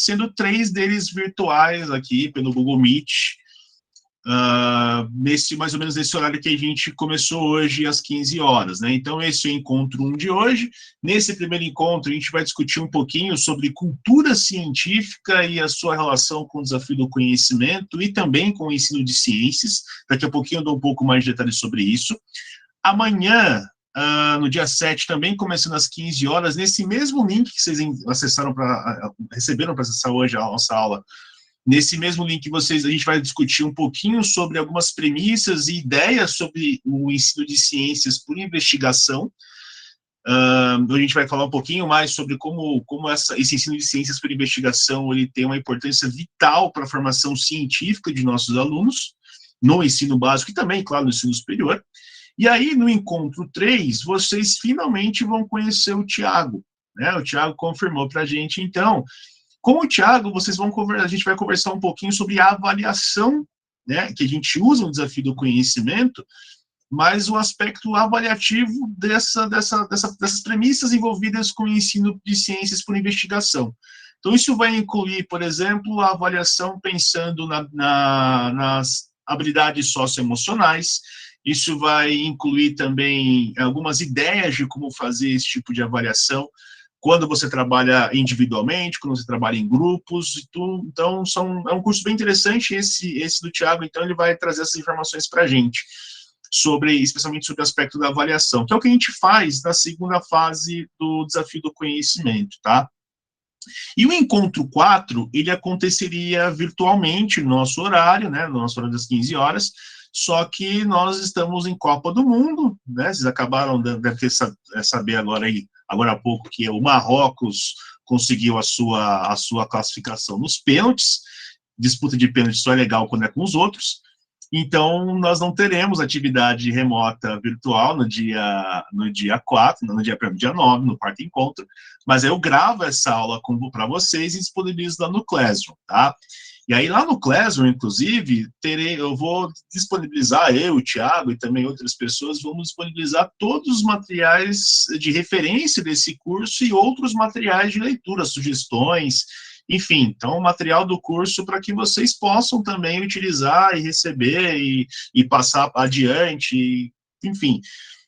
sendo 3 deles virtuais aqui pelo Google Meet, mais ou menos nesse horário que a gente começou hoje, às 15 horas, né? Então, esse é o encontro 1 de hoje. Nesse primeiro encontro, a gente vai discutir um pouquinho sobre cultura científica e a sua relação com o desafio do conhecimento e também com o ensino de ciências. Daqui a pouquinho eu dou um pouco mais de detalhes sobre isso. Amanhã, no dia 7, também começando às 15 horas, nesse mesmo link que vocês receberam para acessar hoje a nossa aula, nesse mesmo link a gente vai discutir um pouquinho sobre algumas premissas e ideias sobre o ensino de ciências por investigação. A gente vai falar um pouquinho mais sobre como esse ensino de ciências por investigação ele tem uma importância vital para a formação científica de nossos alunos, no ensino básico e também, claro, no ensino superior. E aí, no encontro 3, vocês finalmente vão conhecer o Tiago, né? O Tiago confirmou para a gente, então. Com o Tiago, a gente vai conversar um pouquinho sobre a avaliação, né, que a gente usa no desafio do conhecimento, mas o aspecto avaliativo dessas premissas envolvidas com o ensino de ciências por investigação. Então, isso vai incluir, por exemplo, a avaliação pensando nas habilidades socioemocionais, isso vai incluir também algumas ideias de como fazer esse tipo de avaliação, quando você trabalha individualmente, quando você trabalha em grupos, então é um curso bem interessante, esse do Tiago, então ele vai trazer essas informações para a gente, especialmente sobre o aspecto da avaliação, que é o que a gente faz na segunda fase do desafio do conhecimento, tá? E o encontro 4, ele aconteceria virtualmente no nosso horário, né, no nosso horário das 15 horas, só que nós estamos em Copa do Mundo, né, vocês acabaram, devem saber agora há pouco, que o Marrocos conseguiu a sua classificação nos pênaltis, disputa de pênaltis só é legal quando é com os outros, então nós não teremos atividade remota virtual no dia 4, no dia 9, no quarto encontro, mas eu gravo essa aula para vocês e disponibilizo lá no Classroom, tá? E aí, lá no Classroom, inclusive, eu vou disponibilizar, o Thiago e também outras pessoas, vamos disponibilizar todos os materiais de referência desse curso e outros materiais de leitura, sugestões, enfim, então, o material do curso para que vocês possam também utilizar e receber e passar adiante, enfim.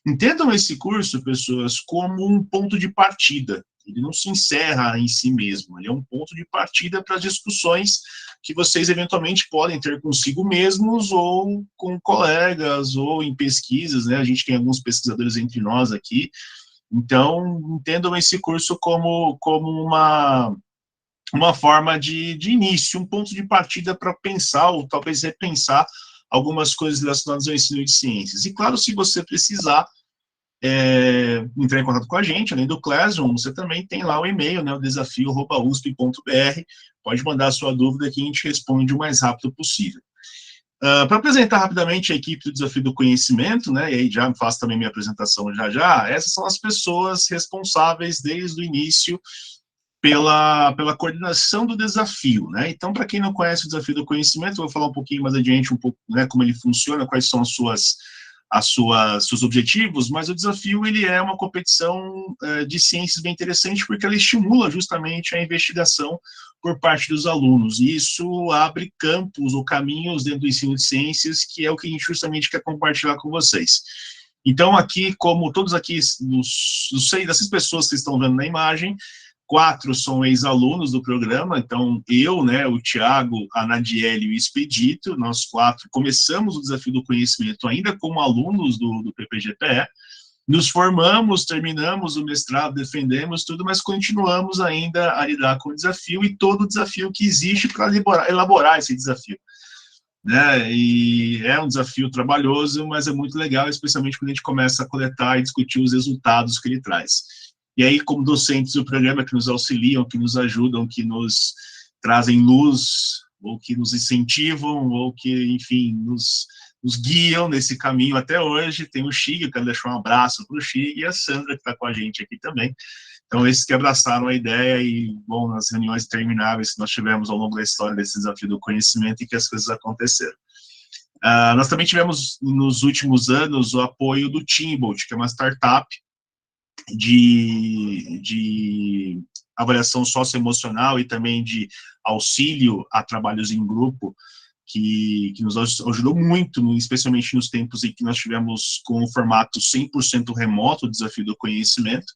Entendam esse curso, pessoas, como um ponto de partida. Ele não se encerra em si mesmo, ele é um ponto de partida para discussões que vocês eventualmente podem ter consigo mesmos ou com colegas ou em pesquisas, né? A gente tem alguns pesquisadores entre nós aqui, então entendam esse curso como uma forma de início, um ponto de partida para pensar ou talvez repensar algumas coisas relacionadas ao ensino de ciências. E claro, se você precisar entrar em contato com a gente, além do Classroom, você também tem lá o e-mail, né, o desafio@usp.br, pode mandar a sua dúvida que a gente responde o mais rápido possível. Para apresentar rapidamente a equipe do Desafio do Conhecimento, né, e aí já faço também minha apresentação já, essas são as pessoas responsáveis desde o início pela coordenação do desafio, né? Então, para quem não conhece o Desafio do Conhecimento, eu vou falar um pouquinho mais adiante, né, como ele funciona, quais são seus objetivos, mas o desafio ele é uma competição de ciências bem interessante porque ela estimula justamente a investigação por parte dos alunos, e isso abre campos ou caminhos dentro do ensino de ciências, que é o que a gente justamente quer compartilhar com vocês. Então, aqui, como todos aqui, dessas pessoas que estão vendo na imagem, 4 são ex-alunos do programa, então eu, né, o Tiago, a Nadiele e o Expedito, nós 4 começamos o Desafio do Conhecimento ainda como alunos do PPGPE, nos formamos, terminamos o mestrado, defendemos tudo, mas continuamos ainda a lidar com o desafio e todo o desafio que existe para elaborar esse desafio, né? E é um desafio trabalhoso, mas é muito legal, especialmente quando a gente começa a coletar e discutir os resultados que ele traz. E aí, como docentes do programa que nos auxiliam, que nos ajudam, que nos trazem luz, ou que nos incentivam, ou que, enfim, nos guiam nesse caminho até hoje, tem o Chig, eu quero deixar um abraço para o Chig, e a Sandra, que está com a gente aqui também. Então, esses que abraçaram a ideia e, bom, nas reuniões intermináveis que nós tivemos ao longo da história desse desafio do conhecimento e que as coisas aconteceram. Nós também tivemos, nos últimos anos, o apoio do Teambolt, que é uma startup de avaliação socioemocional e também de auxílio a trabalhos em grupo, que nos ajudou muito, especialmente nos tempos em que nós tivemos com o formato 100% remoto, o desafio do conhecimento.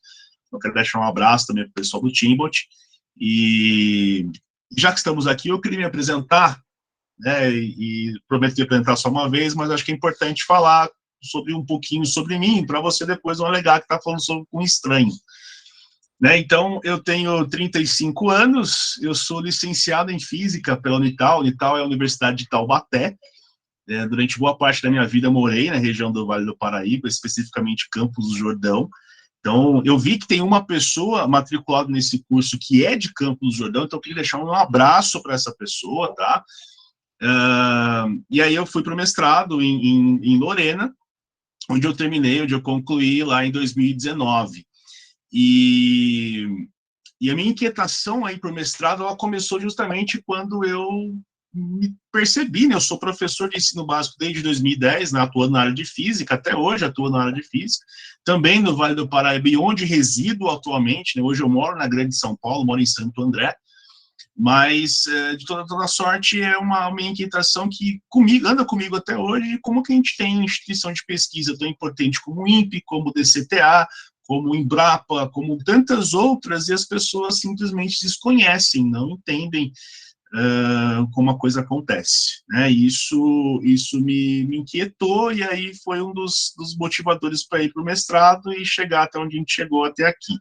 Eu quero deixar um abraço também para o pessoal do Teambot. E já que estamos aqui, eu queria me apresentar, né, e prometo me apresentar só uma vez, mas acho que é importante falar sobre um pouquinho sobre mim, para você depois não alegar que está falando sobre um estranho. Né, então, eu tenho 35 anos, eu sou licenciado em Física pela Unital. Unital é a Universidade de Taubaté. Durante boa parte da minha vida morei na região do Vale do Paraíba, especificamente Campos do Jordão. Então, eu vi que tem uma pessoa matriculada nesse curso que é de Campos do Jordão, então eu queria deixar um abraço para essa pessoa, tá? E aí eu fui para o mestrado em Lorena, onde eu concluí lá em 2019. E a minha inquietação aí para o mestrado, ela começou justamente quando eu me percebi, né? Eu sou professor de ensino básico desde 2010, né, atuando na área de física, até hoje atuo na área de física, também no Vale do Paraíba, onde resido atualmente, né? Hoje eu moro na Grande São Paulo, moro em Santo André, mas de toda sorte é uma minha inquietação que anda comigo até hoje, como que a gente tem instituição de pesquisa tão importante como o INPE, como o DCTA, como o Embrapa, como tantas outras, e as pessoas simplesmente desconhecem, não entendem como a coisa acontece, né? Isso me inquietou, e aí foi um dos motivadores para ir para o mestrado e chegar até onde a gente chegou até aqui.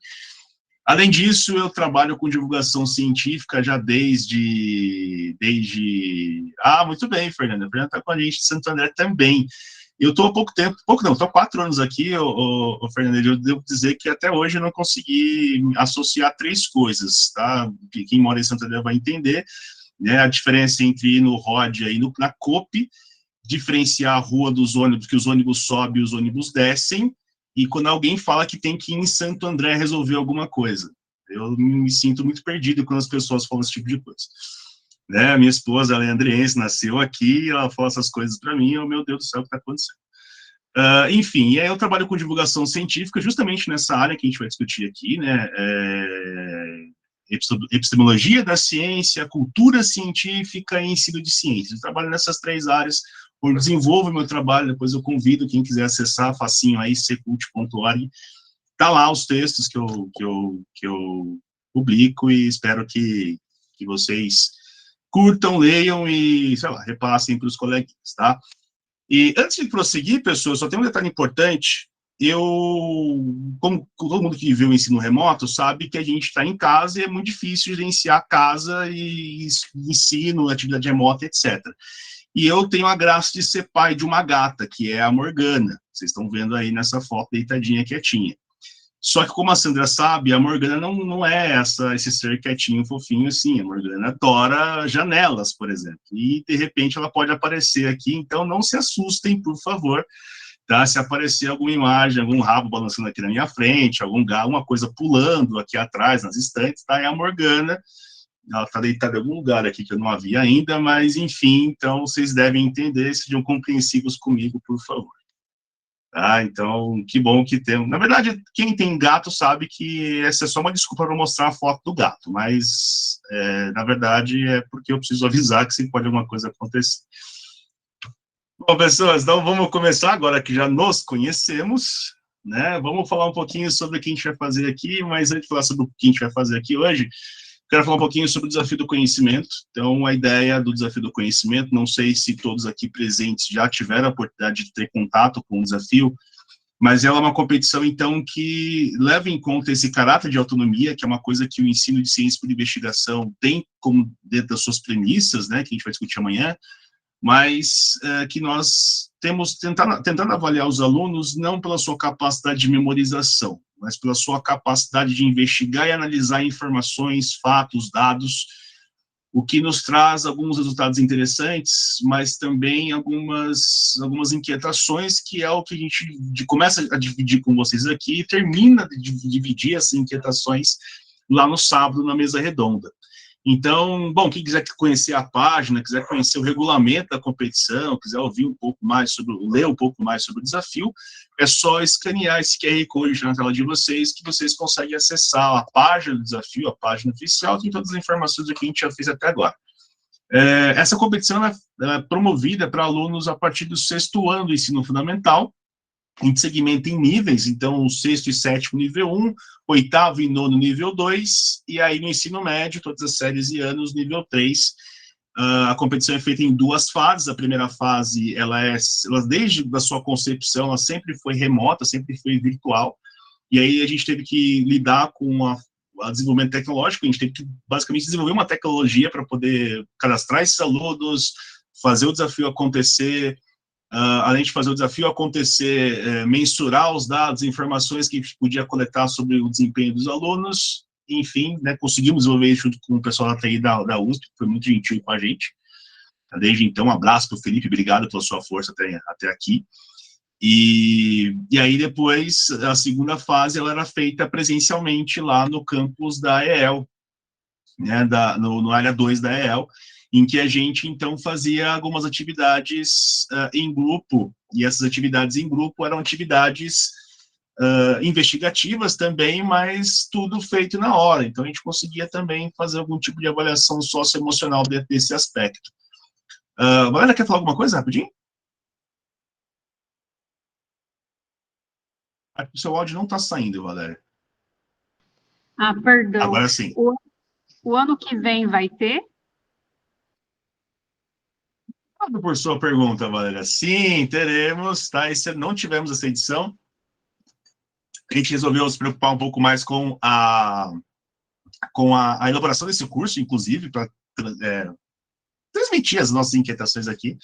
Além disso, eu trabalho com divulgação científica já desde... muito bem, Fernanda. A Fernanda está com a gente de Santo André também. Eu estou há estou há 4 anos aqui, Fernanda, eu devo dizer que até hoje eu não consegui associar 3 coisas, tá? Quem mora em Santo André vai entender, né? A diferença entre ir no ROD e na COP, diferenciar a rua dos ônibus, que os ônibus sobem e os ônibus descem, e quando alguém fala que tem que ir em Santo André resolver alguma coisa. Eu me sinto muito perdido quando as pessoas falam esse tipo de coisa. Né? A minha esposa, ela é andreense, nasceu aqui, ela fala essas coisas para mim, meu Deus do céu, o que está acontecendo? Enfim, eu trabalho com divulgação científica justamente nessa área que a gente vai discutir aqui, né? Epistemologia da ciência, cultura científica e ensino de ciências. Eu trabalho nessas 3 áreas, eu desenvolvo meu trabalho, depois eu convido quem quiser acessar, facinho aí, secult.org, tá lá os textos que eu publico, e espero que vocês curtam, leiam e, sei lá, repassem para os coleguinhas, tá? E antes de prosseguir, pessoal, só tem um detalhe importante. Como todo mundo que viveu o ensino remoto sabe que a gente está em casa e é muito difícil gerenciar casa e ensino, atividade remota, etc. E eu tenho a graça de ser pai de uma gata, que é a Morgana. Vocês estão vendo aí nessa foto deitadinha, quietinha. Só que, como a Sandra sabe, a Morgana não é esse ser quietinho, fofinho assim. A Morgana adora janelas, por exemplo. E, de repente, ela pode aparecer aqui. Então, não se assustem, por favor. Tá? Se aparecer alguma imagem, algum rabo balançando aqui na minha frente, alguma coisa pulando aqui atrás, nas estantes, tá? É a Morgana. Ela está deitada em algum lugar aqui que eu não havia ainda, mas, enfim, então, vocês devem entender, sejam compreensivos comigo, por favor. Tá? Então, que bom que temos. Na verdade, quem tem gato sabe que essa é só uma desculpa para mostrar a foto do gato, mas, na verdade, é porque eu preciso avisar que se pode alguma coisa acontecer. Bom, pessoas, então vamos começar agora que já nos conhecemos, né? Vamos falar um pouquinho sobre o que a gente vai fazer aqui, mas antes de falar sobre o que a gente vai fazer aqui hoje, quero falar um pouquinho sobre o desafio do conhecimento. Então, a ideia do desafio do conhecimento, não sei se todos aqui presentes já tiveram a oportunidade de ter contato com o desafio, mas ela é uma competição, então, que leva em conta esse caráter de autonomia, que é uma coisa que o ensino de ciência por investigação tem como dentro das suas premissas, né, que a gente vai discutir amanhã, mas que nós temos tentando avaliar os alunos não pela sua capacidade de memorização, mas pela sua capacidade de investigar e analisar informações, fatos, dados, o que nos traz alguns resultados interessantes, mas também algumas inquietações, que é o que a gente começa a dividir com vocês aqui e termina de dividir essas inquietações lá no sábado, na mesa redonda. Então, bom, quem quiser conhecer a página, quiser conhecer o regulamento da competição, quiser ouvir um pouco mais ler um pouco mais sobre o desafio, é só escanear esse QR Code na tela de vocês, que vocês conseguem acessar a página do desafio, a página oficial, tem todas as informações que a gente já fez até agora. Essa competição é promovida para alunos a partir do 6º ano do ensino fundamental, a gente segmenta em níveis, então o 6º e 7º nível 1, 8º e 9º nível 2, e aí no ensino médio, todas as séries e anos, nível 3. A competição é feita em 2 fases. A primeira fase, ela desde a sua concepção, ela sempre foi remota, sempre foi virtual, e aí a gente teve que lidar com o desenvolvimento tecnológico, a gente teve que basicamente desenvolver uma tecnologia para poder cadastrar esses alunos, fazer o desafio acontecer, além de fazer o desafio acontecer, mensurar os dados, informações que a gente podia coletar sobre o desempenho dos alunos, enfim, né, conseguimos desenvolver isso junto com o pessoal da TI da USP, que foi muito gentil com a gente. Desde então, um abraço para o Felipe, obrigado pela sua força até aqui. E aí depois, a segunda fase, ela era feita presencialmente lá no campus da EEL, né, no área 2 da EEL, em que a gente, então, fazia algumas atividades em grupo, e essas atividades em grupo eram atividades investigativas também, mas tudo feito na hora, então a gente conseguia também fazer algum tipo de avaliação socioemocional desse aspecto. Valéria, quer falar alguma coisa rapidinho? O seu áudio não está saindo, Valéria. Perdão. Agora sim. O ano que vem vai ter? Por sua pergunta, Valéria. Sim, teremos, tá? E se não tivermos essa edição, a gente resolveu se preocupar um pouco mais com a elaboração desse curso, inclusive, para transmitir as nossas inquietações aqui.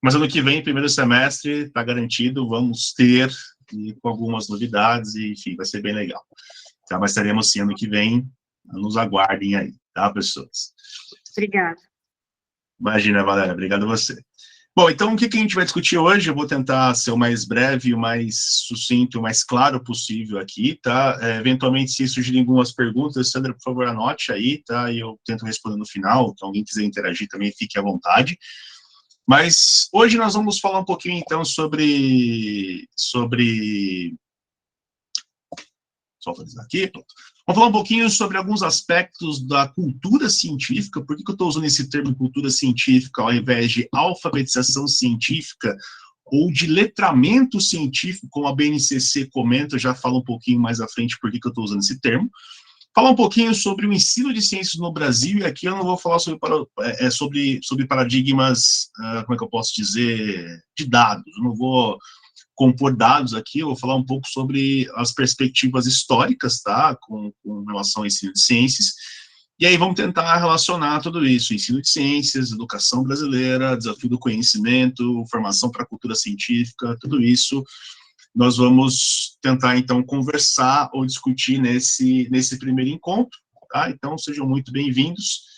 Mas ano que vem, primeiro semestre, está garantido, vamos ter, e com algumas novidades, e enfim, vai ser bem legal. Tá? Mas teremos sim ano que vem, nos aguardem aí, tá, pessoas? Obrigada. Imagina, Valéria, obrigado a você. Bom, então o que a gente vai discutir hoje? Eu vou tentar ser o mais breve, o mais sucinto, o mais claro possível aqui, tá? Eventualmente, se surgirem algumas perguntas, Sandra, por favor, anote aí, tá? E eu tento responder no final, então alguém quiser interagir também, fique à vontade. Mas hoje nós vamos falar um pouquinho, então, sobre... Só atualizar aqui, pronto. Vamos falar um pouquinho sobre alguns aspectos da cultura científica. Por que eu estou usando esse termo cultura científica ao invés de alfabetização científica ou de letramento científico, como a BNCC comenta, eu já falo um pouquinho mais à frente por que eu estou usando esse termo. Falar um pouquinho sobre o ensino de ciências no Brasil, e aqui eu não vou falar sobre paradigmas, como é que eu posso dizer, de dados. Eu não vou compor dados aqui, eu vou falar um pouco sobre as perspectivas históricas, tá, com relação ao ensino de ciências, e aí vamos tentar relacionar tudo isso, ensino de ciências, educação brasileira, desafio do conhecimento, formação para a cultura científica, tudo isso nós vamos tentar, então, conversar ou discutir nesse primeiro encontro, tá? Então, sejam muito bem-vindos.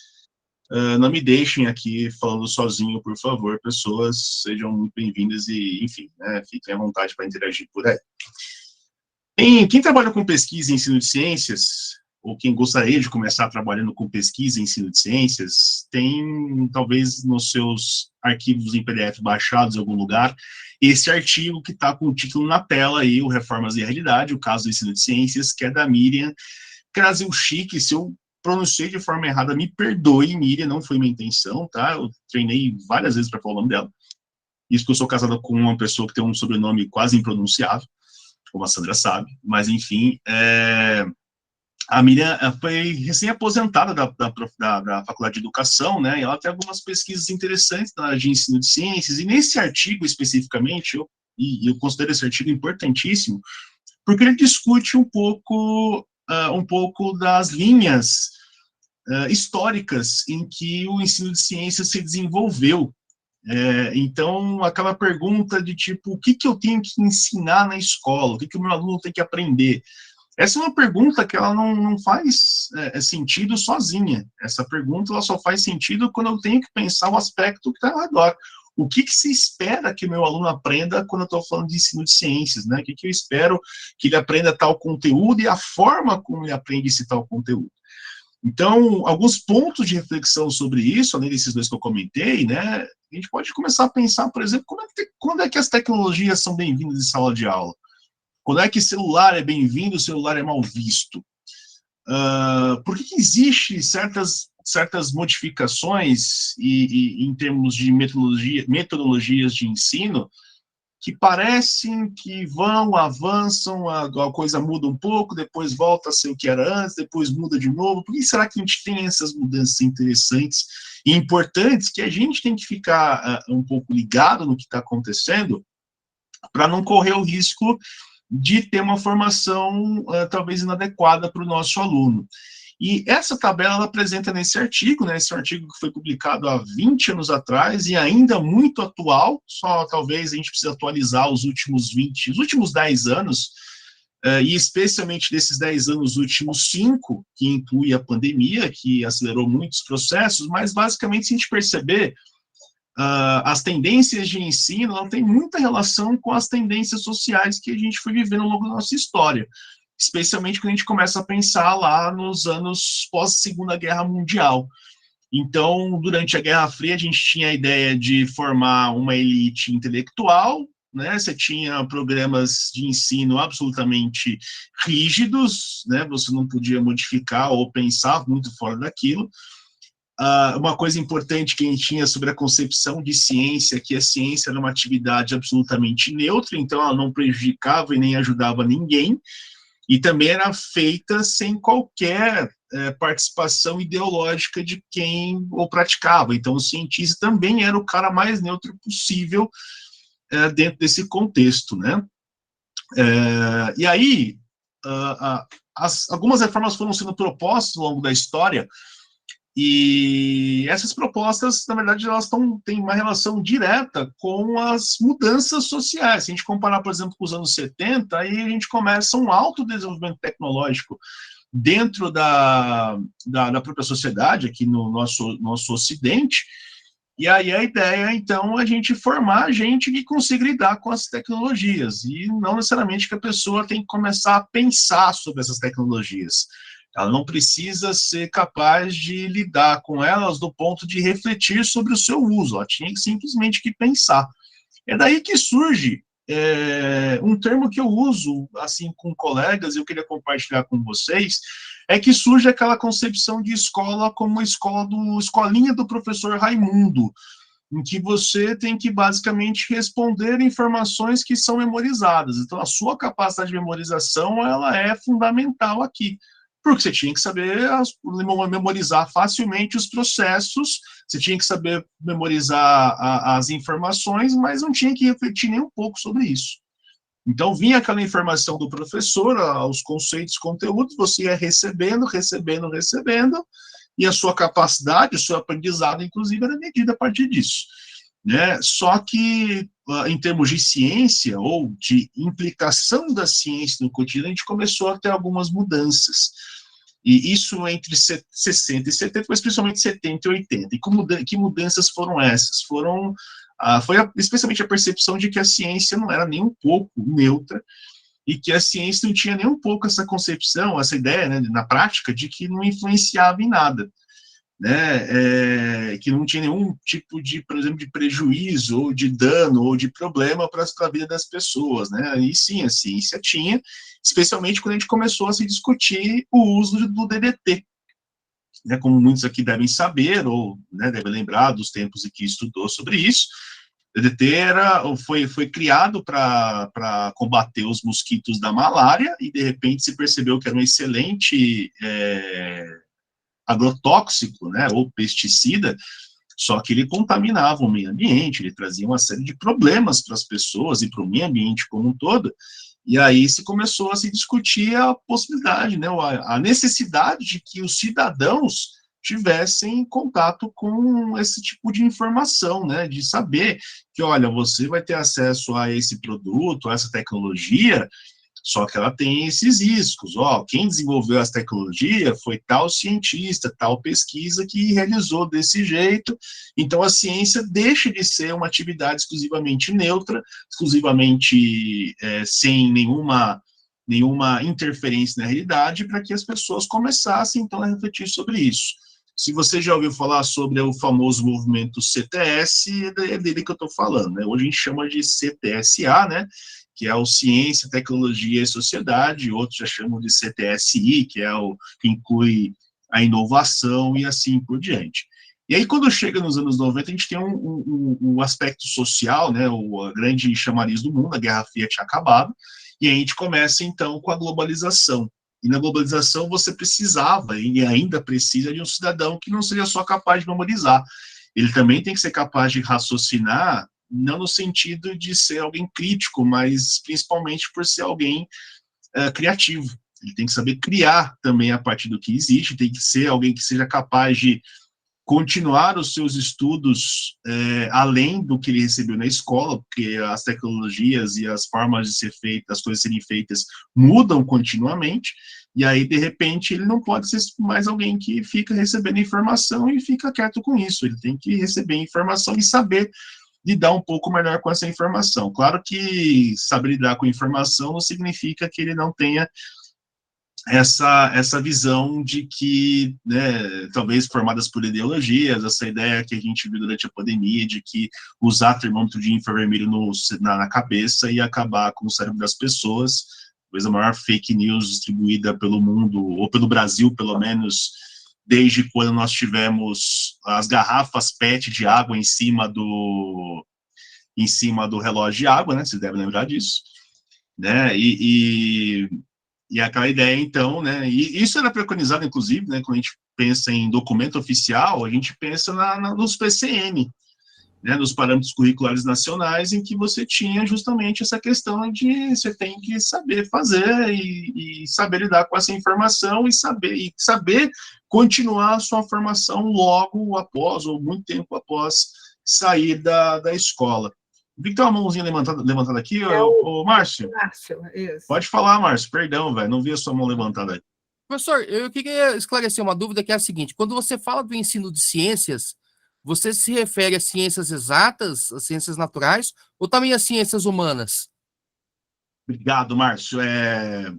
Não me deixem aqui falando sozinho, por favor, pessoas, sejam muito bem-vindas e, enfim, né, fiquem à vontade para interagir por aí. Quem trabalha com pesquisa em ensino de ciências, ou quem gostaria de começar trabalhando com pesquisa em ensino de ciências, tem, talvez, nos seus arquivos em PDF baixados em algum lugar, esse artigo que está com o título na tela aí, o Reformas e a Realidade, o caso do ensino de ciências, que é da Miriam Krasilchik. Se eu pronunciei de forma errada, me perdoe, Miriam, não foi minha intenção, tá? Eu treinei várias vezes para falar o nome dela. Isso porque eu sou casada com uma pessoa que tem um sobrenome quase impronunciável, como a Sandra sabe, mas enfim, a Miriam foi recém-aposentada da Faculdade de Educação, né, e ela tem algumas pesquisas interessantes na área de ensino de ciências, e nesse artigo especificamente, eu considero esse artigo importantíssimo, porque ele discute um pouco das linhas históricas em que o ensino de ciências se desenvolveu. Então, aquela pergunta de tipo, o que eu tenho que ensinar na escola? O que o meu aluno tem que aprender? Essa é uma pergunta que ela não faz sentido sozinha. Essa pergunta ela só faz sentido quando eu tenho que pensar o aspecto que está ao redor. O que se espera que o meu aluno aprenda quando eu estou falando de ensino de ciências, né? O que eu espero que ele aprenda tal conteúdo e a forma como ele aprende esse tal conteúdo. Então, alguns pontos de reflexão sobre isso, além desses dois que eu comentei, né, a gente pode começar a pensar, por exemplo, quando é que as tecnologias são bem-vindas em sala de aula? Quando é que celular é bem-vindo, o celular é mal visto? Por que existe certas modificações em termos de metodologias de ensino que parecem que avançam, a coisa muda um pouco, depois volta a ser o que era antes, depois muda de novo? Por que será que a gente tem essas mudanças interessantes e importantes que a gente tem que ficar um pouco ligado no que está acontecendo para não correr o risco de ter uma formação talvez inadequada para o nosso aluno? E essa tabela ela apresenta nesse artigo, né, esse artigo que foi publicado há 20 anos atrás e ainda muito atual, só talvez a gente precisa atualizar os últimos 10 anos, e especialmente desses 10 anos, os últimos 5, que inclui a pandemia, que acelerou muitos processos, mas basicamente se a gente perceber, as tendências de ensino não têm muita relação com as tendências sociais que a gente foi vivendo ao longo da nossa história, especialmente quando a gente começa a pensar lá nos anos pós-Segunda Guerra Mundial. Então, durante a Guerra Fria, a gente tinha a ideia de formar uma elite intelectual, né? Você tinha programas de ensino absolutamente rígidos, né? Você não podia modificar ou pensar muito fora daquilo. Uma coisa importante que a gente tinha sobre a concepção de ciência, que a ciência era uma atividade absolutamente neutra, então ela não prejudicava e nem ajudava ninguém, e também era feita sem qualquer participação ideológica de quem o praticava. Então, o cientista também era o cara mais neutro possível dentro desse contexto, né? E aí, algumas reformas foram sendo propostas ao longo da história, e essas propostas, na verdade, elas têm uma relação direta com as mudanças sociais. Se a gente comparar, por exemplo, com os anos 70, aí a gente começa um alto desenvolvimento tecnológico dentro da própria sociedade, aqui no nosso Ocidente, e aí a ideia, então, é a gente formar gente que consiga lidar com as tecnologias, e não necessariamente que a pessoa tem que começar a pensar sobre essas tecnologias. Ela não precisa ser capaz de lidar com elas do ponto de refletir sobre o seu uso, ela tinha simplesmente que pensar. É daí que surge um termo que eu uso assim com colegas, eu queria compartilhar com vocês, é que surge aquela concepção de escola como escolinha do professor Raimundo, em que você tem que basicamente responder informações que são memorizadas. Então, a sua capacidade de memorização ela é fundamental aqui, porque você tinha que saber memorizar facilmente os processos, você tinha que saber memorizar as informações, mas não tinha que refletir nem um pouco sobre isso. Então, vinha aquela informação do professor, os conceitos, conteúdos, você ia recebendo, e a sua capacidade, o seu aprendizado, inclusive, era medida a partir disso. Né? Só que, em termos de ciência, ou de implicação da ciência no cotidiano, a gente começou a ter algumas mudanças. E isso entre 60 e 70, mas principalmente 70 e 80. E que mudanças foram essas? Foi especialmente a percepção de que a ciência não era nem um pouco neutra, e que a ciência não tinha nem um pouco essa concepção, essa ideia, né, na prática, de que não influenciava em nada, né, que não tinha nenhum tipo de, por exemplo, de prejuízo, ou de dano, ou de problema para a vida das pessoas, né, e sim, a ciência tinha, especialmente quando a gente começou a se discutir o uso do DDT, né, como muitos aqui devem saber, ou né, devem lembrar dos tempos em que estudou sobre isso. O DDT foi criado para combater os mosquitos da malária, e de repente se percebeu que era um excelente agrotóxico, né, ou pesticida, só que ele contaminava o meio ambiente, ele trazia uma série de problemas para as pessoas e para o meio ambiente como um todo, e aí se começou a se discutir a possibilidade, né, a necessidade de que os cidadãos tivessem contato com esse tipo de informação, né, de saber que, olha, você vai ter acesso a esse produto, a essa tecnologia, só que ela tem esses riscos. Quem desenvolveu essa tecnologia foi tal cientista, tal pesquisa que realizou desse jeito. Então, a ciência deixa de ser uma atividade exclusivamente neutra, exclusivamente sem nenhuma nenhuma interferência na realidade, para que as pessoas começassem, então, a refletir sobre isso. Se você já ouviu falar sobre o famoso movimento CTS, é dele que eu estou falando, né? Hoje a gente chama de CTSA, né? Que é o Ciência, Tecnologia e Sociedade, outros já chamam de CTSI, que é o que inclui a inovação e assim por diante. E aí, quando chega nos anos 90, a gente tem um aspecto social, né? A grande chamariz do mundo, a Guerra Fria tinha acabado, e a gente começa, então, com a globalização. E na globalização você precisava, e ainda precisa, de um cidadão que não seja só capaz de memorizar. Ele também tem que ser capaz de raciocinar, não no sentido de ser alguém crítico, mas principalmente por ser alguém criativo. Ele tem que saber criar também a partir do que existe, tem que ser alguém que seja capaz de continuar os seus estudos além do que ele recebeu na escola, porque as tecnologias e as formas de ser feitas, as coisas serem feitas, mudam continuamente, e aí, de repente, ele não pode ser mais alguém que fica recebendo informação e fica quieto com isso, ele tem que receber informação e saber lidar um pouco melhor com essa informação. Claro que saber lidar com informação não significa que ele não tenha essa visão de que, né, talvez formadas por ideologias, essa ideia que a gente viu durante a pandemia, de que usar termômetro de infravermelho na cabeça ia acabar com o cérebro das pessoas, talvez a maior fake news distribuída pelo mundo, ou pelo Brasil, pelo menos, desde quando nós tivemos as garrafas PET de água em cima do relógio de água, né, vocês devem lembrar disso, né, e aquela ideia, então, né, e isso era preconizado, inclusive, né, quando a gente pensa em documento oficial, a gente pensa nos PCN, né, nos parâmetros curriculares nacionais, em que você tinha justamente essa questão de você tem que saber fazer e saber lidar com essa informação e saber continuar a sua formação logo após, ou muito tempo após, sair da escola. Vi que tem uma mãozinha levantada aqui, ô Márcio. Márcio, isso. Pode falar, Márcio, perdão, velho, não vi a sua mão levantada aí. Professor, eu queria esclarecer uma dúvida que é a seguinte: quando você fala do ensino de ciências, você se refere a ciências exatas, a ciências naturais, ou também a ciências humanas? Obrigado, Márcio. É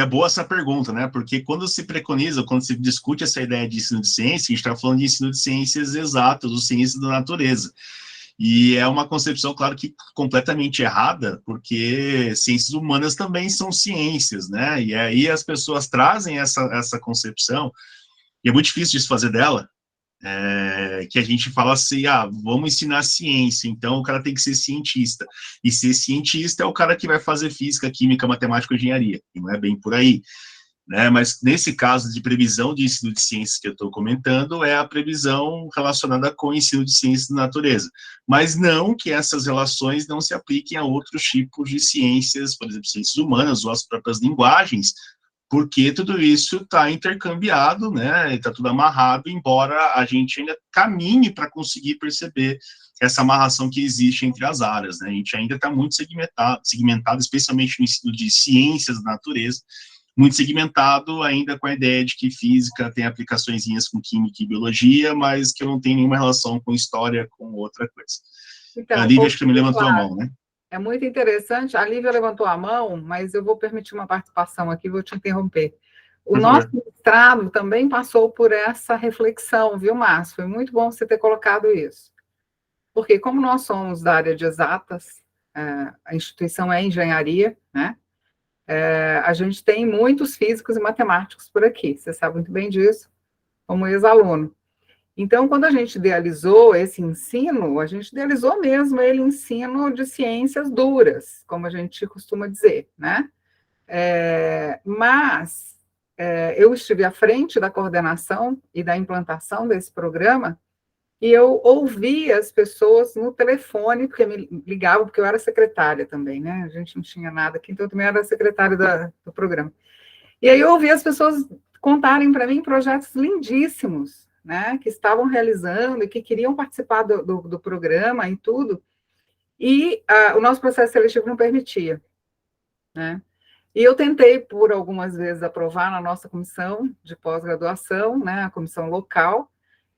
boa essa pergunta, né? Porque quando se preconiza, quando se discute essa ideia de ensino de ciência, a gente está falando de ensino de ciências exatas, ou ciências da natureza. E é uma concepção, claro, que completamente errada, porque ciências humanas também são ciências, né? E aí as pessoas trazem essa concepção, e é muito difícil de se fazer dela, que a gente fala assim, vamos ensinar ciência, então o cara tem que ser cientista. E ser cientista é o cara que vai fazer física, química, matemática ou engenharia, e não é bem por aí. Né, mas nesse caso de previsão de ensino de ciências que eu estou comentando, é a previsão relacionada com o ensino de ciências da natureza. Mas não que essas relações não se apliquem a outros tipos de ciências, por exemplo, ciências humanas ou as próprias linguagens, porque tudo isso está intercambiado, né, está tudo amarrado, embora a gente ainda caminhe para conseguir perceber essa amarração que existe entre as áreas. Né, a gente ainda está muito segmentado, especialmente no ensino de ciências da natureza, muito segmentado ainda com a ideia de que física tem aplicaçõezinhas com química e biologia, mas que eu não tenho nenhuma relação com história, com outra coisa. Então, a Lívia acho que me levantou a mão, né? É muito interessante. A Lívia levantou a mão, mas eu vou permitir uma participação aqui, vou te interromper. O nosso mestrado também passou por essa reflexão, viu, Márcio? Foi muito bom você ter colocado isso. Porque como nós somos da área de exatas, a instituição é engenharia, né? A gente tem muitos físicos e matemáticos por aqui, você sabe muito bem disso, como ex-aluno. Então, quando a gente idealizou esse ensino, a gente idealizou mesmo ele ensino de ciências duras, como a gente costuma dizer, né? Mas eu estive à frente da coordenação e da implantação desse programa, e eu ouvi as pessoas no telefone, porque me ligavam, porque eu era secretária também, né? A gente não tinha nada aqui, então eu também era secretária do programa. E aí eu ouvi as pessoas contarem para mim projetos lindíssimos, né? Que estavam realizando e que queriam participar do programa e tudo. E o nosso processo seletivo não permitia, né? E eu tentei, por algumas vezes, aprovar na nossa comissão de pós-graduação, né? A comissão local,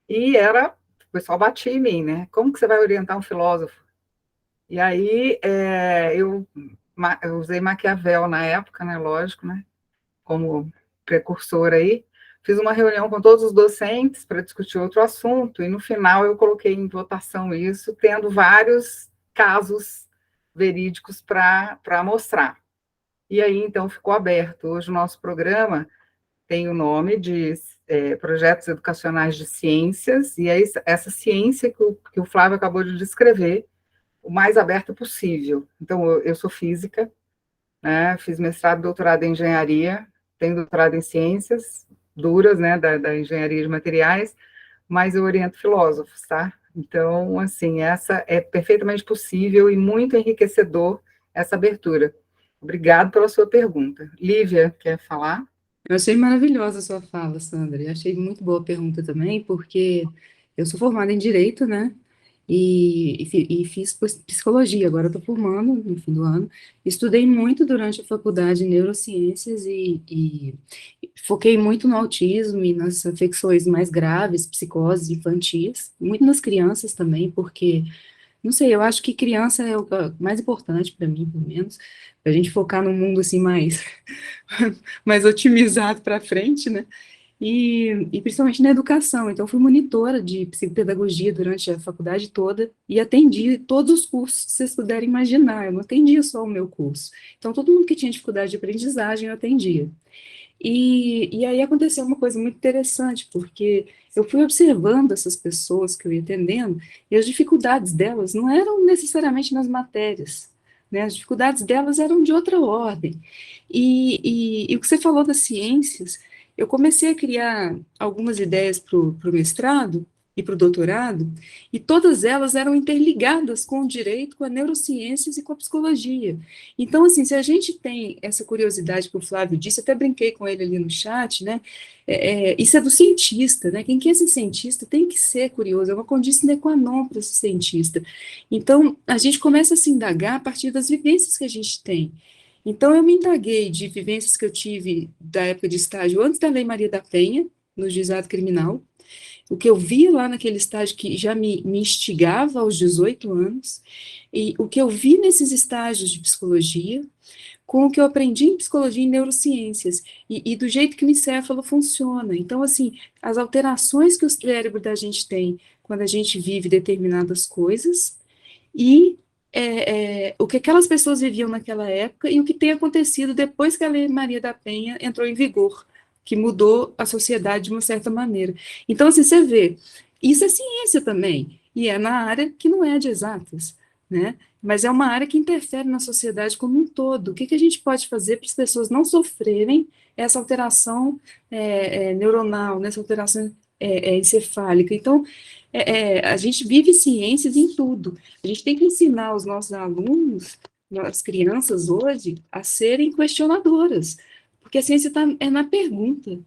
e o pessoal batia em mim, né? Como que você vai orientar um filósofo? E aí eu eu usei Maquiavel na época, né, lógico, né, como precursor aí, fiz uma reunião com todos os docentes para discutir outro assunto, e no final eu coloquei em votação isso, tendo vários casos verídicos para mostrar. E aí, então, ficou aberto. Hoje o nosso programa tem o nome de Projetos Educacionais de Ciências, e é essa ciência que o Flávio acabou de descrever, o mais aberto possível. Então, eu sou física, né, fiz mestrado e doutorado em engenharia, tenho doutorado em ciências duras, né, da engenharia de materiais, mas eu oriento filósofos, tá? Então, assim, essa é perfeitamente possível e muito enriquecedor essa abertura. Obrigado pela sua pergunta. Lívia, quer falar? Eu achei maravilhosa a sua fala, Sandra. Eu achei muito boa a pergunta também, porque eu sou formada em Direito, né? E fiz psicologia, agora estou formando no fim do ano. Estudei muito durante a faculdade em neurociências e foquei muito no autismo e nas afecções mais graves, psicoses infantis, muito nas crianças também, porque, não sei, eu acho que criança é o mais importante para mim, pelo menos, para a gente focar num mundo assim mais otimizado para frente, né? E principalmente na educação. Então, fui monitora de psicopedagogia durante a faculdade toda e atendi todos os cursos que vocês puderem imaginar. Eu não atendia só o meu curso. Então, todo mundo que tinha dificuldade de aprendizagem, eu atendia. E aí aconteceu uma coisa muito interessante, porque eu fui observando essas pessoas que eu ia atendendo, e as dificuldades delas não eram necessariamente nas matérias, né? As dificuldades delas eram de outra ordem. E o que você falou das ciências, eu comecei a criar algumas ideias para o mestrado e para o doutorado, e todas elas eram interligadas com o direito, com a neurociências e com a psicologia. Então, assim, se a gente tem essa curiosidade que o Flávio disse, até brinquei com ele ali no chat, né? Isso é do cientista, né? Quem quer ser cientista tem que ser curioso, é uma condição sine qua non para ser cientista. Então, a gente começa a se indagar a partir das vivências que a gente tem. Então, eu me indaguei de vivências que eu tive da época de estágio antes da Lei Maria da Penha, no juizado criminal, o que eu via lá naquele estágio que já me instigava aos 18 anos, e o que eu vi nesses estágios de psicologia, com o que eu aprendi em psicologia e neurociências, e do jeito que o encéfalo funciona. Então, assim, as alterações que o cérebro da gente tem quando a gente vive determinadas coisas, e o que aquelas pessoas viviam naquela época, e o que tem acontecido depois que a Lei Maria da Penha entrou em vigor, que mudou a sociedade de uma certa maneira. Então, assim, você vê, isso é ciência também, e é na área que não é de exatas, né? Mas é uma área que interfere na sociedade como um todo. O que a gente pode fazer para as pessoas não sofrerem essa alteração neuronal, nessa alteração encefálica? Então, a gente vive ciências em tudo. A gente tem que ensinar os nossos alunos, as crianças hoje, a serem questionadoras, porque a ciência é na pergunta,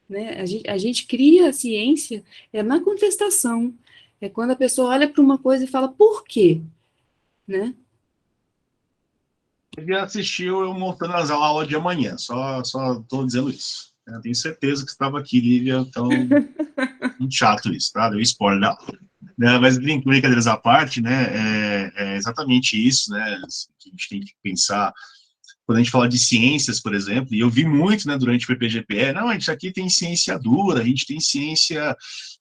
né? A gente cria a ciência na contestação, é quando a pessoa olha para uma coisa e fala, por quê? Né? Ele assistiu eu montando as aulas de amanhã, só estou dizendo isso. Eu tenho certeza que estava aqui, Lívia, então, muito chato isso, tá? Deu spoiler da aula. Mas brincadeiras à parte, né, é exatamente isso, né, que a gente tem que pensar quando a gente fala de ciências, por exemplo, e eu vi muito, né, durante o PPGPE, não, a gente aqui tem ciência dura, a gente tem ciência,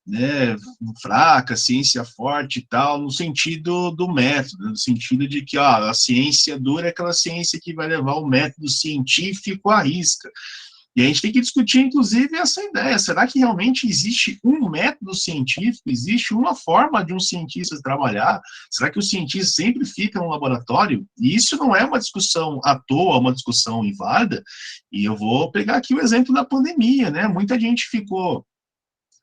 né, fraca, ciência forte e tal, no sentido do método, no sentido de que a ciência dura é aquela ciência que vai levar o método científico à risca. E a gente tem que discutir, inclusive, essa ideia. Será que realmente existe um método científico? Existe uma forma de um cientista trabalhar? Será que o cientista sempre fica no laboratório? E isso não é uma discussão à toa, uma discussão inválida. E eu vou pegar aqui o exemplo da pandemia, né? Muita gente ficou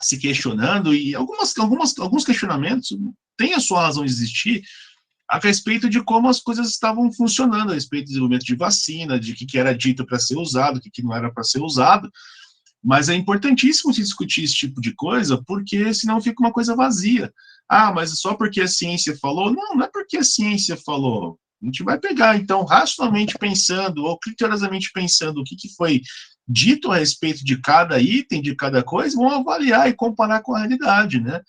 se questionando, e alguns questionamentos têm a sua razão de existir, a respeito de como as coisas estavam funcionando, a respeito do desenvolvimento de vacina, de que era dito para ser usado, o que não era para ser usado, mas é importantíssimo se discutir esse tipo de coisa, porque senão fica uma coisa vazia. Ah, mas só porque a ciência falou? Não é porque a ciência falou. A gente vai pegar, então, racionalmente pensando, ou criteriosamente pensando o que foi dito a respeito de cada item, de cada coisa, vamos avaliar e comparar com a realidade, né?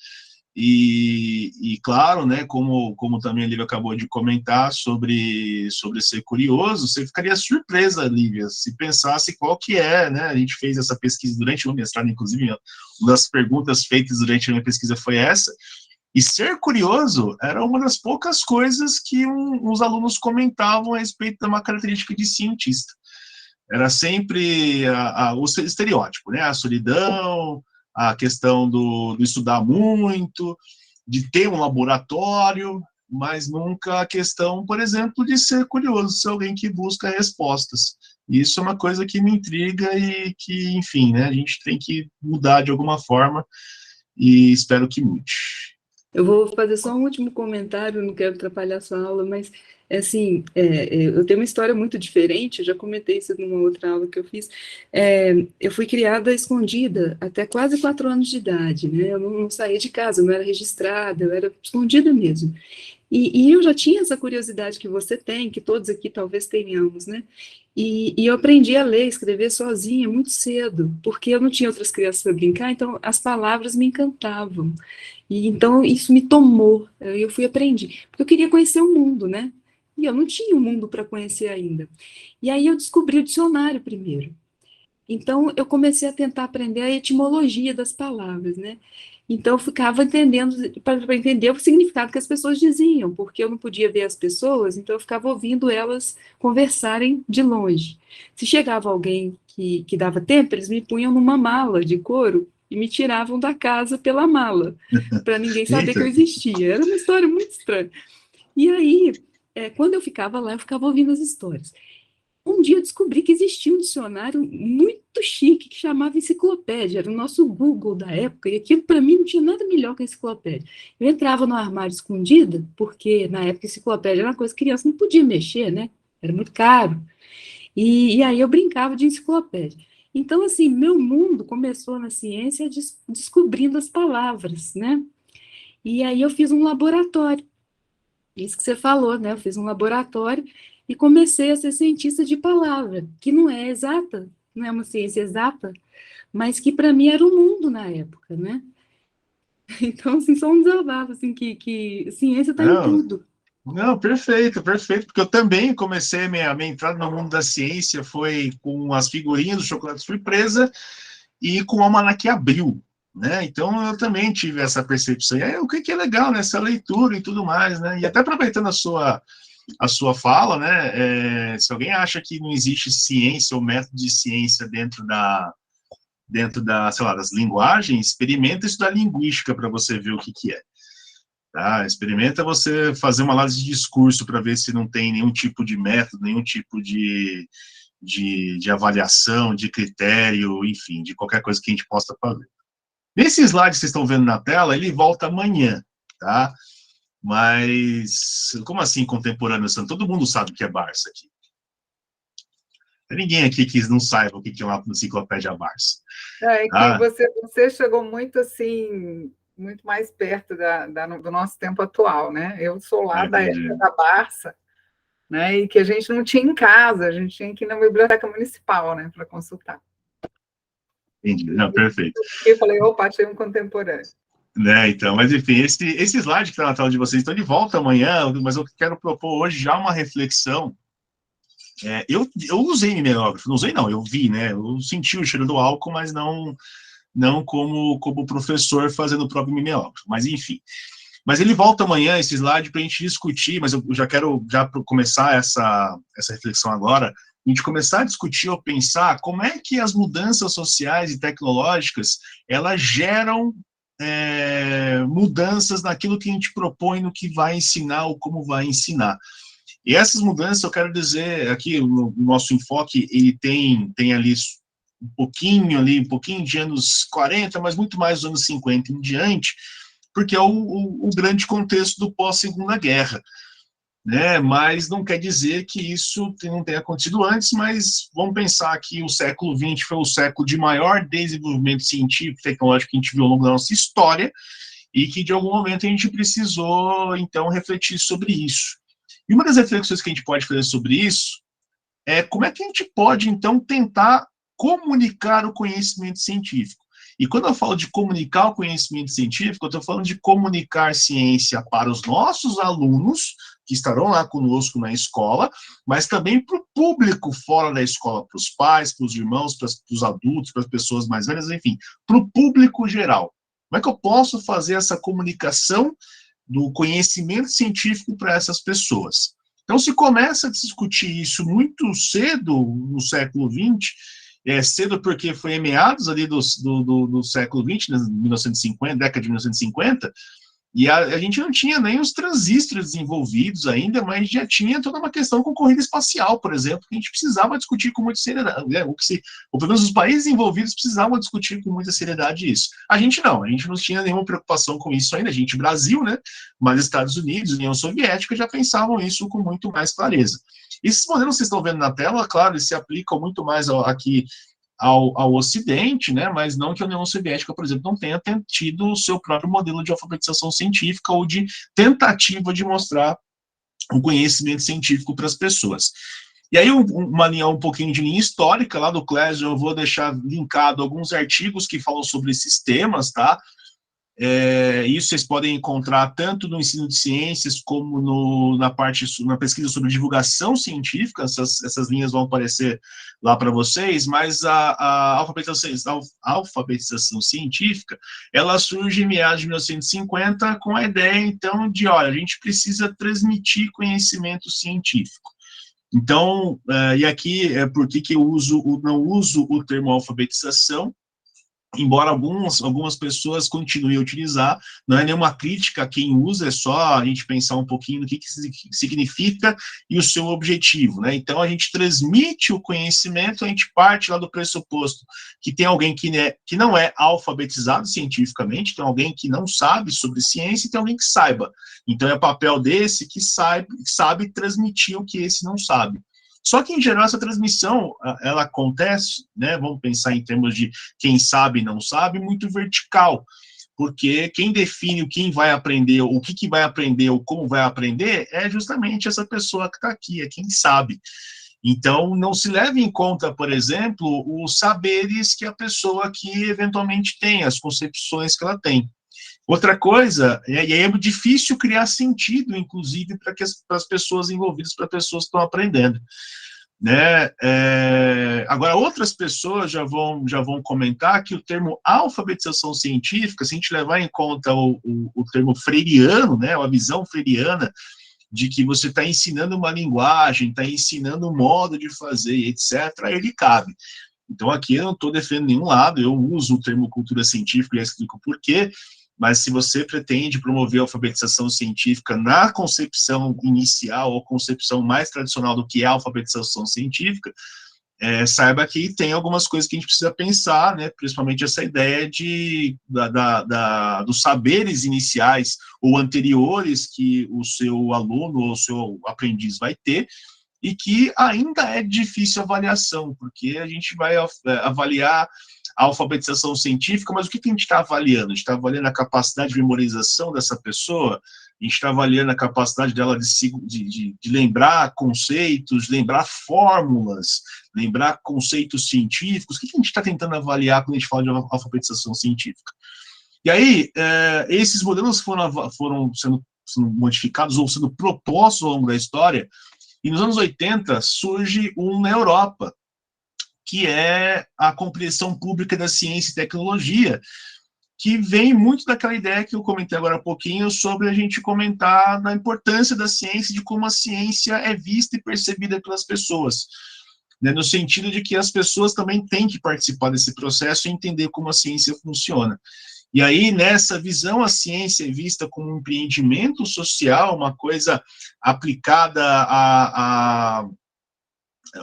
E claro, né, como também a Lívia acabou de comentar sobre ser curioso, você ficaria surpresa, Lívia, se pensasse qual que é, né, a gente fez essa pesquisa durante o mestrado, inclusive, uma das perguntas feitas durante a minha pesquisa foi essa, e ser curioso era uma das poucas coisas que os alunos comentavam a respeito de uma característica de cientista. Era sempre o estereótipo, né, a solidão, a questão do estudar muito, de ter um laboratório, mas nunca a questão, por exemplo, de ser curioso, ser alguém que busca respostas. E isso é uma coisa que me intriga e que, enfim, né, a gente tem que mudar de alguma forma e espero que mude. Eu vou fazer só um último comentário, não quero atrapalhar a sua aula, mas, assim, eu tenho uma história muito diferente, eu já comentei isso numa outra aula que eu fiz. Eu fui criada escondida até quase 4 anos de idade, né? Eu não saía de casa, eu não era registrada, eu era escondida mesmo. E eu já tinha essa curiosidade que você tem, que todos aqui talvez tenhamos, né? E eu aprendi a ler, escrever sozinha muito cedo, porque eu não tinha outras crianças para brincar, então as palavras me encantavam. E então isso me tomou, eu fui aprendi, porque eu queria conhecer o mundo, né? E eu não tinha o mundo para conhecer ainda. E aí eu descobri o dicionário primeiro. Então eu comecei a tentar aprender a etimologia das palavras, né? Então eu ficava entendendo, para entender o significado que as pessoas diziam, porque eu não podia ver as pessoas, então eu ficava ouvindo elas conversarem de longe. Se chegava alguém que dava tempo, eles me punham numa mala de couro e me tiravam da casa pela mala, para ninguém saber que eu existia. Era uma história muito estranha. E aí, quando eu ficava lá, eu ficava ouvindo as histórias. Um dia eu descobri que existia um dicionário muito chique que chamava enciclopédia, era o nosso Google da época, e aquilo para mim não tinha nada melhor que a enciclopédia. Eu entrava no armário escondida, porque na época a enciclopédia era uma coisa que criança não podia mexer, né? Era muito caro. E aí eu brincava de enciclopédia. Então, assim, meu mundo começou na ciência descobrindo as palavras, né? E aí eu fiz um laboratório. Isso que você falou, né? Eu fiz um laboratório e comecei a ser cientista de palavra, que não é exata, não é uma ciência exata, mas que para mim era um mundo na época, né? Então, assim, só um desabafo, assim, que ciência está em tudo. Não, perfeito, porque eu também comecei a minha entrada no mundo da ciência foi com as figurinhas do Chocolate Surpresa e com o Almanac Abril, né? Então eu também tive essa percepção. E aí, o que é legal nessa leitura e tudo mais, né? E até aproveitando a sua fala, né? Se alguém acha que não existe ciência ou método de ciência dentro da, sei lá, das linguagens, experimenta estudar linguística para você ver o que é. Tá? Experimenta você fazer uma análise de discurso para ver se não tem nenhum tipo de método, nenhum tipo de avaliação, de critério, enfim, de qualquer coisa que a gente possa fazer. Nesse slide que vocês estão vendo na tela, ele volta amanhã, tá? Mas, como assim contemporâneo? Todo mundo sabe o que é Barça aqui. Tem ninguém aqui que não saiba o que é uma enciclopédia Barça. É que você chegou muito assim, muito mais perto do nosso tempo atual, né? Eu sou lá da época da Barça, né? E que a gente não tinha em casa, a gente tinha que ir na biblioteca municipal, né, para consultar. Entendi, não, perfeito. E eu falei, opa, achei um contemporâneo. Né, então, mas enfim, esse slide que está na tela de vocês, então, de volta amanhã, mas eu quero propor hoje já uma reflexão. Eu usei mimeógrafo, não usei não, eu vi, né, eu senti o cheiro do álcool, mas não como professor fazendo o próprio mimeógrafo, mas enfim. Mas ele volta amanhã, esse slide, para a gente discutir, mas eu já quero começar essa reflexão agora, a gente começar a discutir ou pensar como é que as mudanças sociais e tecnológicas, elas geram mudanças naquilo que a gente propõe no que vai ensinar ou como vai ensinar. E essas mudanças, eu quero dizer, aqui, o nosso enfoque, ele tem ali um pouquinho de anos 40, mas muito mais dos anos 50 em diante, porque é o grande contexto do pós-Segunda Guerra, né? Mas não quer dizer que isso não tenha acontecido antes, mas vamos pensar que o século XX foi o século de maior desenvolvimento científico e tecnológico que a gente viu ao longo da nossa história, e que de algum momento a gente precisou, então, refletir sobre isso. E uma das reflexões que a gente pode fazer sobre isso é como é que a gente pode, então, tentar comunicar o conhecimento científico. E quando eu falo de comunicar o conhecimento científico, eu estou falando de comunicar ciência para os nossos alunos, que estarão lá conosco na escola, mas também para o público fora da escola, para os pais, para os irmãos, para os adultos, para as pessoas mais velhas, enfim, para o público geral. Como é que eu posso fazer essa comunicação do conhecimento científico para essas pessoas? Então, se começa a discutir isso muito cedo no século XX, cedo porque foi em meados ali do século XX, 1950, década de 1950, e a gente não tinha nem os transistores desenvolvidos ainda, mas já tinha toda uma questão com corrida espacial, por exemplo, que a gente precisava discutir com muita seriedade, né? Ou pelo menos os países envolvidos precisavam discutir com muita seriedade isso. A gente não tinha nenhuma preocupação com isso ainda, a gente, Brasil, né? Mas Estados Unidos, União Soviética já pensavam isso com muito mais clareza. Esses modelos que vocês estão vendo na tela, claro, eles se aplicam muito mais aqui ao Ocidente, né, mas não que a União Soviética, por exemplo, não tenha tido o seu próprio modelo de alfabetização científica ou de tentativa de mostrar o conhecimento científico para as pessoas. E aí, um pouquinho de linha histórica lá do Clésio, eu vou deixar linkado alguns artigos que falam sobre esses temas, tá? Isso vocês podem encontrar tanto no ensino de ciências como na pesquisa sobre divulgação científica. Essas linhas vão aparecer lá para vocês, mas a alfabetização científica, ela surge em meados de 1950 com a ideia, então, de, olha, a gente precisa transmitir conhecimento científico. Então, e aqui é por que eu não uso o termo alfabetização, embora algumas pessoas continuem a utilizar, não é nenhuma crítica a quem usa, é só a gente pensar um pouquinho no que significa e o seu objetivo, né? Então, a gente transmite o conhecimento, a gente parte lá do pressuposto que tem alguém que não é alfabetizado cientificamente, tem alguém que não sabe sobre ciência e tem alguém que saiba. Então, é papel desse que sabe transmitir o que esse não sabe. Só que, em geral, essa transmissão, ela acontece, né, vamos pensar em termos de quem sabe e não sabe, muito vertical, porque quem define o quem vai aprender, o que vai aprender, ou como vai aprender, é justamente essa pessoa que está aqui, é quem sabe. Então, não se leva em conta, por exemplo, os saberes que a pessoa aqui eventualmente tem, as concepções que ela tem. Outra coisa, e aí é difícil criar sentido, inclusive, para as pessoas envolvidas, para pessoas que estão aprendendo, né? Agora, outras pessoas já vão comentar que o termo alfabetização científica, se a gente levar em conta o termo freiriano, né, a visão freiriana, de que você está ensinando uma linguagem, está ensinando um modo de fazer, etc., ele cabe. Então, aqui eu não estou defendendo nenhum lado, eu uso o termo cultura científica e explico por quê. Mas se você pretende promover a alfabetização científica na concepção inicial ou concepção mais tradicional do que é a alfabetização científica, saiba que tem algumas coisas que a gente precisa pensar, né, principalmente essa ideia dos saberes iniciais ou anteriores que o seu aluno ou o seu aprendiz vai ter, e que ainda é difícil avaliação, porque a gente vai avaliar a alfabetização científica, mas o que a gente está avaliando? A gente está avaliando a capacidade de memorização dessa pessoa, a gente está avaliando a capacidade dela de lembrar conceitos, lembrar fórmulas, lembrar conceitos científicos. O que a gente está tentando avaliar quando a gente fala de alfabetização científica? E aí, esses modelos foram sendo modificados ou sendo propostos ao longo da história, e nos anos 80 surge na Europa, que é a compreensão pública da ciência e tecnologia, que vem muito daquela ideia que eu comentei agora há pouquinho, sobre a gente comentar da importância da ciência, de como a ciência é vista e percebida pelas pessoas, né, no sentido de que as pessoas também têm que participar desse processo e entender como a ciência funciona. E aí, nessa visão, a ciência é vista como um empreendimento social, uma coisa aplicada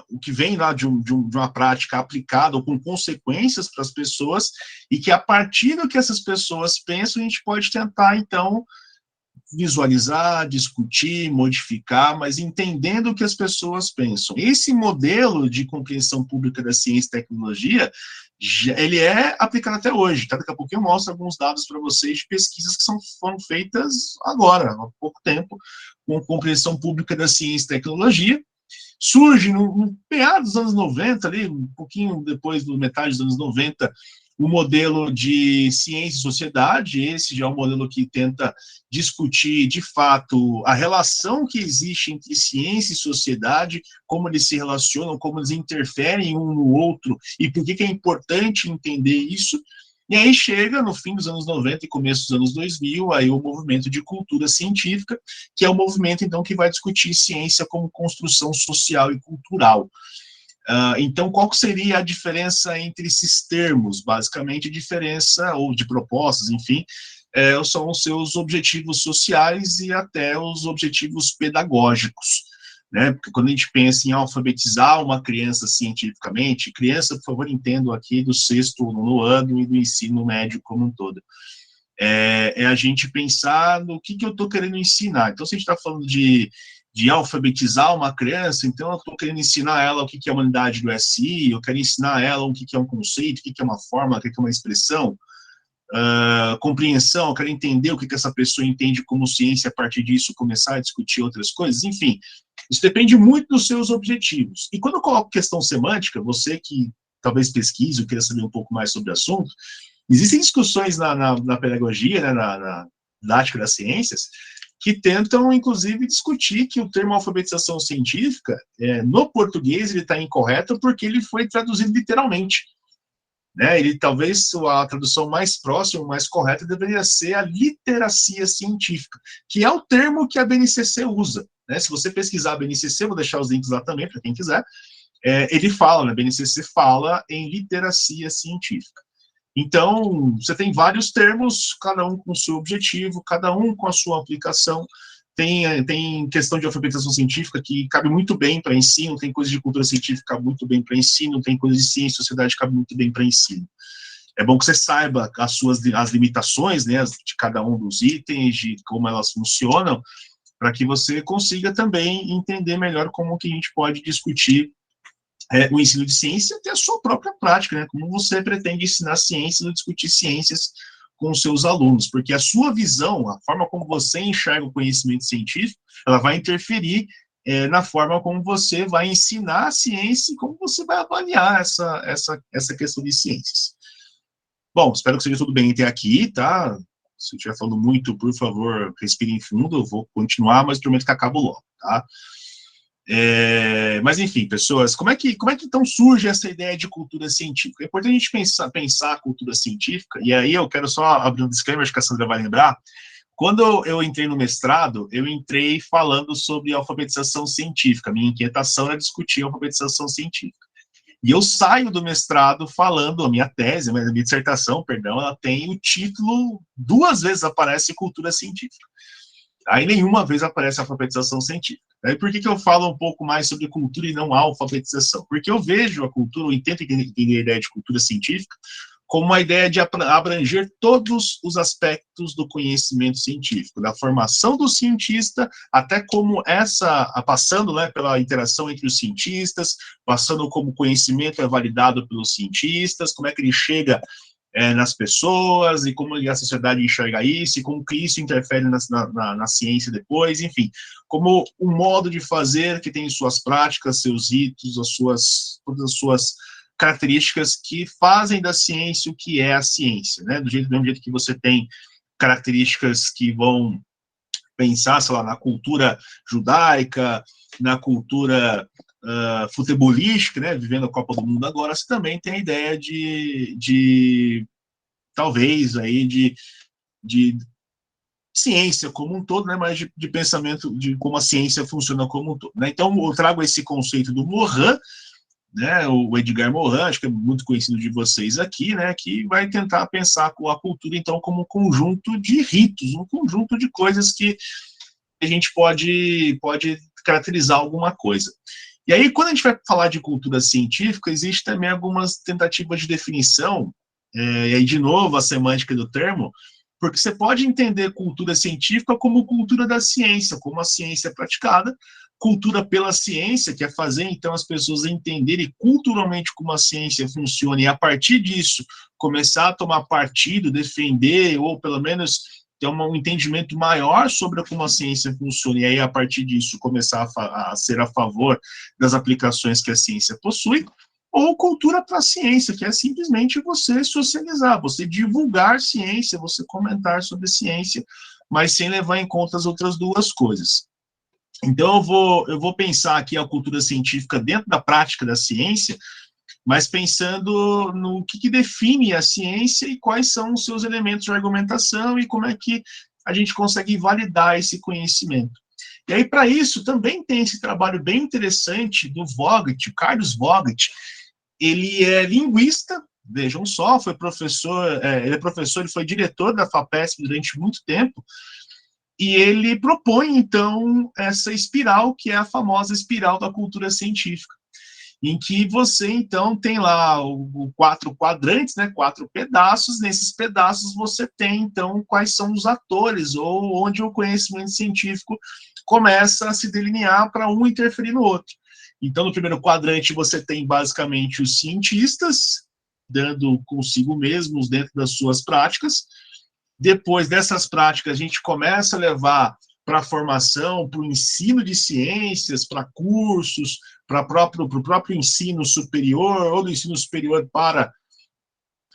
o que vem lá de uma prática aplicada ou com consequências para as pessoas, e que a partir do que essas pessoas pensam, a gente pode tentar, então, visualizar, discutir, modificar, mas entendendo o que as pessoas pensam. Esse modelo de compreensão pública da ciência e tecnologia, ele é aplicado até hoje, tá? Daqui a pouco eu mostro alguns dados para vocês de pesquisas que foram feitas agora, há pouco tempo, com compreensão pública da ciência e tecnologia. Surge no meados dos anos 90, ali, um pouquinho depois da metade dos anos 90, o modelo de ciência e sociedade. Esse já é um modelo que tenta discutir, de fato, a relação que existe entre ciência e sociedade, como eles se relacionam, como eles interferem um no outro, e por que é importante entender isso. E aí chega, no fim dos anos 90 e começo dos anos 2000, aí o movimento de cultura científica, que é o movimento, então, que vai discutir ciência como construção social e cultural. Então, qual seria a diferença entre esses termos? Basicamente, a diferença, ou de propostas, enfim, são os seus objetivos sociais e até os objetivos pedagógicos, né? Porque quando a gente pensa em alfabetizar uma criança cientificamente, criança, por favor, entendo aqui do 6º, 9º ano e do ensino médio como um todo, é a gente pensar no que eu estou querendo ensinar. Então, se a gente está falando de alfabetizar uma criança, então eu estou querendo ensinar ela o que é a unidade do SI, eu quero ensinar ela o que é um conceito, o que é uma forma, o que é uma expressão, compreensão, eu quero entender o que essa pessoa entende como ciência, a partir disso começar a discutir outras coisas, enfim, isso depende muito dos seus objetivos. E quando eu coloco questão semântica, você que talvez pesquise ou queira saber um pouco mais sobre o assunto, existem discussões na pedagogia, né, na didática das ciências, que tentam, inclusive, discutir que o termo alfabetização científica, no português, ele está incorreto porque ele foi traduzido literalmente. Né? Ele, talvez, a tradução mais próxima, mais correta, deveria ser a literacia científica, que é o termo que a BNCC usa. Né? Se você pesquisar a BNCC, vou deixar os links lá também, para quem quiser, ele fala, né? A BNCC fala em literacia científica. Então, você tem vários termos, cada um com o seu objetivo, cada um com a sua aplicação. Tem questão de alfabetização científica que cabe muito bem para ensino, tem coisa de cultura científica que cabe muito bem para ensino, tem coisa de ciência e sociedade que cabe muito bem para ensino. É bom que você saiba as limitações, né, de cada um dos itens, de como elas funcionam, para que você consiga também entender melhor como que a gente pode discutir o ensino de ciência e ter a sua própria prática, né? Como você pretende ensinar ciências ou discutir ciências com os seus alunos, porque a sua visão, a forma como você enxerga o conhecimento científico, ela vai interferir na forma como você vai ensinar a ciência e como você vai avaliar essa questão de ciências. Bom, espero que seja tudo bem até aqui, tá? Se eu estiver falando muito, por favor, respirem fundo, eu vou continuar, mas prometo que acabo logo, tá? Mas, enfim, pessoas, como é que então surge essa ideia de cultura científica? É importante a gente pensar a cultura científica, e aí eu quero só abrir um disclaimer, acho que a Sandra vai lembrar. Quando eu entrei no mestrado, eu entrei falando sobre alfabetização científica, minha inquietação era discutir alfabetização científica. E eu saio do mestrado falando, a minha tese, a minha dissertação, perdão, ela tem o título, 2 vezes aparece cultura científica. Aí nenhuma vez aparece alfabetização científica. Aí por que eu falo um pouco mais sobre cultura e não alfabetização? Porque eu vejo a cultura, eu tento entender a ideia de cultura científica como uma ideia de abranger todos os aspectos do conhecimento científico, da formação do cientista, até como passando, né, pela interação entre os cientistas, passando como o conhecimento é validado pelos cientistas, como é que ele chega nas pessoas, e como a sociedade enxerga isso, e como que isso interfere na ciência depois, enfim, como um modo de fazer que tem suas práticas, seus ritos, todas as suas características que fazem da ciência o que é a ciência, né? Do mesmo jeito que você tem características que vão pensar, sei lá, na cultura judaica, na cultura futebolística, né, vivendo a Copa do Mundo agora, você também tem a ideia talvez, aí, de ciência como um todo, né, mas de pensamento de como a ciência funciona como um todo. Né? Então, eu trago esse conceito do Morin, né, o Edgar Morin, acho que é muito conhecido de vocês aqui, né, que vai tentar pensar com a cultura, então, como um conjunto de ritos, um conjunto de coisas que a gente pode caracterizar alguma coisa. E aí, quando a gente vai falar de cultura científica, existe também algumas tentativas de definição, e aí, de novo, a semântica do termo, porque você pode entender cultura científica como cultura da ciência, como a ciência é praticada, cultura pela ciência, que é fazer, então, as pessoas entenderem culturalmente como a ciência funciona, e a partir disso, começar a tomar partido, defender, ou pelo menos ter um entendimento maior sobre como a ciência funciona, e aí, a partir disso, começar a ser a favor das aplicações que a ciência possui, ou cultura para a ciência, que é simplesmente você socializar, você divulgar ciência, você comentar sobre ciência, mas sem levar em conta as outras duas coisas. Então, eu vou pensar aqui a cultura científica dentro da prática da ciência, mas pensando no que define a ciência e quais são os seus elementos de argumentação e como é que a gente consegue validar esse conhecimento. E aí, para isso, também tem esse trabalho bem interessante do Vogt, o Carlos Vogt. Ele é linguista, vejam só, foi professor, ele foi diretor da FAPESP durante muito tempo, e ele propõe, então, essa espiral, que é a famosa espiral da cultura científica, em que você, então, tem lá 4 quadrantes, né, 4 pedaços. Nesses pedaços você tem, então, quais são os atores, ou onde o conhecimento científico começa a se delinear para um interferir no outro. Então, no primeiro quadrante, você tem, basicamente, os cientistas, dando consigo mesmos dentro das suas práticas. Depois dessas práticas, a gente começa a levar para a formação, para o ensino de ciências, para cursos, para o próprio ensino superior, ou do ensino superior para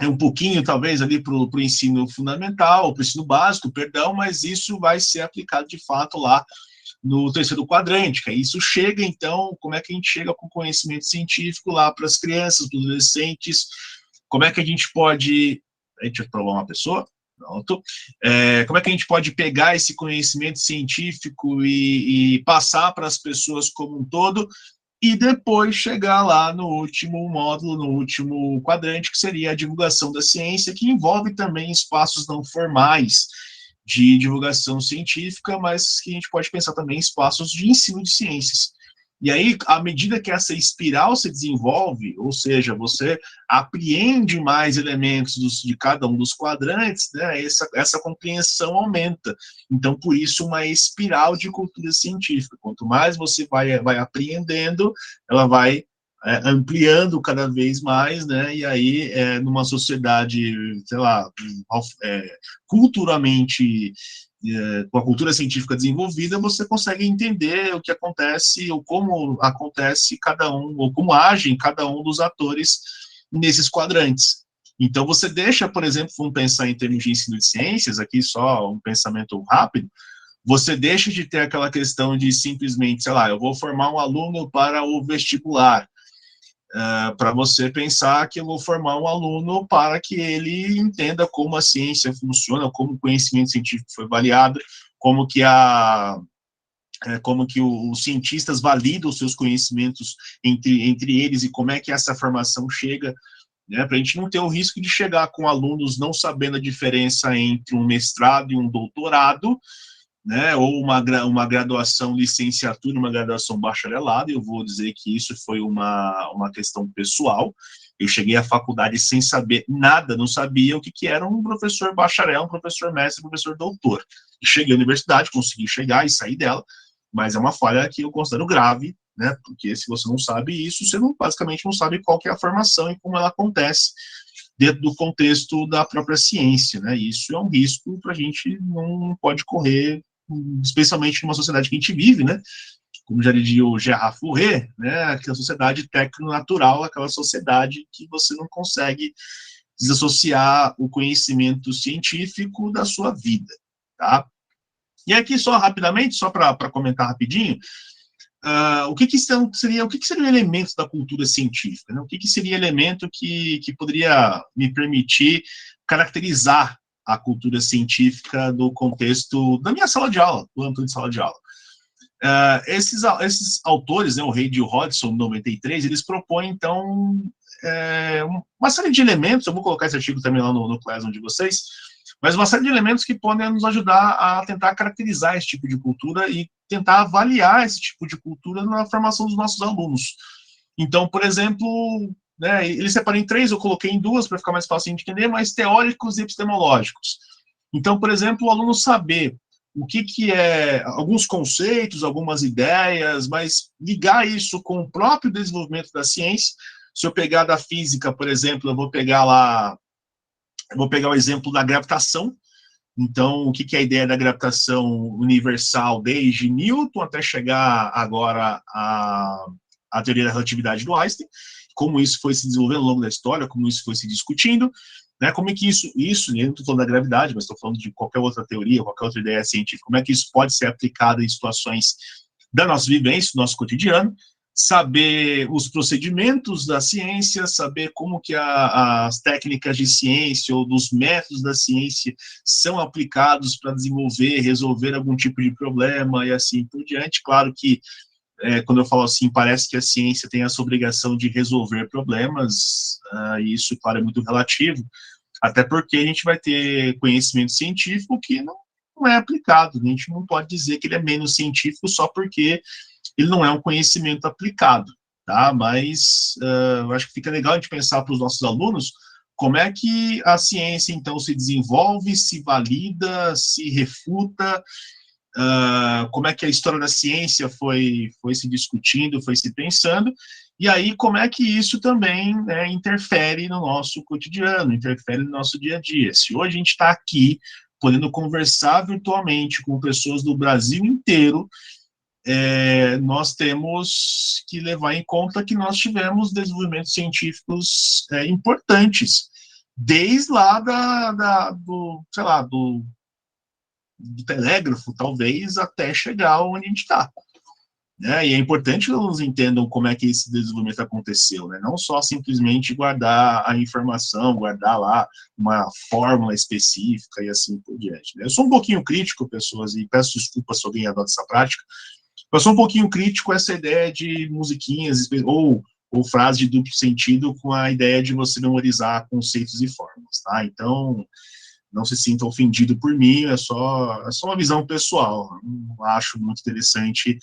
um pouquinho, talvez, ali para o ensino fundamental, para o ensino básico, perdão, mas isso vai ser aplicado, de fato, lá no terceiro quadrante, que isso chega, então, como é que a gente chega com conhecimento científico lá para as crianças, para os adolescentes, como é que a gente pode... Deixa eu provar uma pessoa... Pronto. Como é que a gente pode pegar esse conhecimento científico e passar para as pessoas como um todo, e depois chegar lá no último módulo, no último quadrante, que seria a divulgação da ciência, que envolve também espaços não formais de divulgação científica, mas que a gente pode pensar também em espaços de ensino de ciências. E aí, à medida que essa espiral se desenvolve, ou seja, você apreende mais elementos de cada um dos quadrantes, né, essa compreensão aumenta. Então, por isso, uma espiral de cultura científica. Quanto mais você vai apreendendo, ela vai ampliando cada vez mais, né, e aí, numa sociedade, sei lá, culturalmente... com a cultura científica desenvolvida, você consegue entender o que acontece, ou como acontece cada um, ou como agem cada um dos atores nesses quadrantes. Então, você deixa, por exemplo, vamos pensar em termos de ensino de ciências, aqui só um pensamento rápido, você deixa de ter aquela questão de simplesmente, sei lá, eu vou formar um aluno para o vestibular, para você pensar que eu vou formar um aluno para que ele entenda como a ciência funciona, como o conhecimento científico foi avaliado, como que os cientistas validam os seus conhecimentos entre eles e como é que essa formação chega, né, para a gente não ter o risco de chegar com alunos não sabendo a diferença entre um mestrado e um doutorado, né, ou uma graduação, licenciatura, uma graduação bacharelado. Eu vou dizer que isso foi uma questão pessoal. Eu cheguei à faculdade sem saber nada, não sabia o que era um professor bacharel, um professor mestre, um professor doutor. E cheguei à universidade, consegui chegar e sair dela, mas é uma falha que eu considero grave, né, porque se você não sabe isso, você basicamente não sabe qual que é a formação e como ela acontece dentro do contexto da própria ciência, né, e isso é um risco para a gente não pode correr, especialmente numa sociedade que a gente vive, né, como já diria o Gerard Fourret, né, aquela sociedade tecnonatural, aquela sociedade que você não consegue desassociar o conhecimento científico da sua vida, tá? E aqui só rapidamente, só para comentar rapidinho, o que seria elementos da cultura científica, né? O que seria elemento que poderia me permitir caracterizar a cultura científica do contexto da minha sala de aula, do âmbito de sala de aula. Esses autores, né, o Reid e o Hodgson, 93, eles propõem, então, uma série de elementos, eu vou colocar esse artigo também lá no Classroom de vocês, mas uma série de elementos que podem nos ajudar a tentar caracterizar esse tipo de cultura e tentar avaliar esse tipo de cultura na formação dos nossos alunos. Então, por exemplo, né, ele separa em 3, eu coloquei em 2 para ficar mais fácil de entender, mas teóricos e epistemológicos. Então, por exemplo, o aluno saber o que é alguns conceitos, algumas ideias, mas ligar isso com o próprio desenvolvimento da ciência. Se eu pegar da física, por exemplo, eu vou pegar o exemplo da gravitação. Então, o que é a ideia da gravitação universal desde Newton até chegar agora à teoria da relatividade do Einstein? como isso foi se desenvolvendo ao longo da história, como isso foi se discutindo, né, como é que isso, eu não estou falando da gravidade, mas estou falando de qualquer outra teoria, qualquer outra ideia científica, como é que isso pode ser aplicado em situações da nossa vivência, do nosso cotidiano, saber os procedimentos da ciência, saber como que as técnicas de ciência ou dos métodos da ciência são aplicados para desenvolver, resolver algum tipo de problema e assim por diante. Claro que, quando eu falo assim, parece que a ciência tem essa obrigação de resolver problemas, e isso, claro, é muito relativo, até porque a gente vai ter conhecimento científico que não é aplicado, a gente não pode dizer que ele é menos científico só porque ele não é um conhecimento aplicado, tá? Mas eu acho que fica legal a gente pensar para os nossos alunos como é que a ciência, então, se desenvolve, se valida, se refuta, como é que a história da ciência foi se discutindo, foi se pensando, e aí como é que isso também, né, interfere no nosso cotidiano, interfere no nosso dia a dia. Se hoje a gente está aqui podendo conversar virtualmente com pessoas do Brasil inteiro, nós temos que levar em conta que nós tivemos desenvolvimentos científicos importantes, desde lá do telégrafo, talvez, até chegar onde a gente está. Né? E é importante que eles entendam como é que esse desenvolvimento aconteceu, né? Não só simplesmente guardar a informação, guardar lá uma fórmula específica e assim por diante. Né? Eu sou um pouquinho crítico, pessoas, e peço desculpas se alguém adota essa prática, eu sou um pouquinho crítico a essa ideia de musiquinhas ou frase de duplo sentido com a ideia de você memorizar conceitos e fórmulas, tá? Então, não se sinta ofendido por mim, é só uma visão pessoal. Não acho muito interessante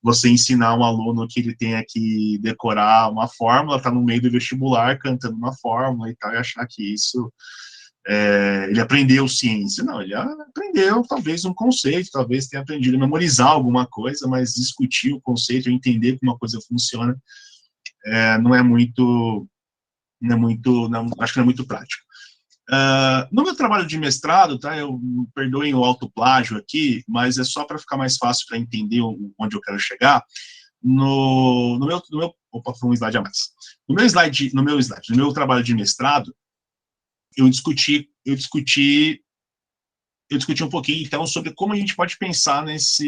você ensinar um aluno que ele tenha que decorar uma fórmula, tá no meio do vestibular cantando uma fórmula e tal, e achar que isso ele aprendeu ciência. Não, ele aprendeu talvez um conceito, talvez tenha aprendido a memorizar alguma coisa, mas discutir o conceito, entender como uma coisa funciona, acho que não é muito prático. No meu trabalho de mestrado, tá, me perdoem o autoplágio aqui, mas é só para ficar mais fácil para entender onde eu quero chegar. Opa, foi um slide a mais. No meu trabalho de mestrado, eu discuti um pouquinho, então, sobre como a gente pode pensar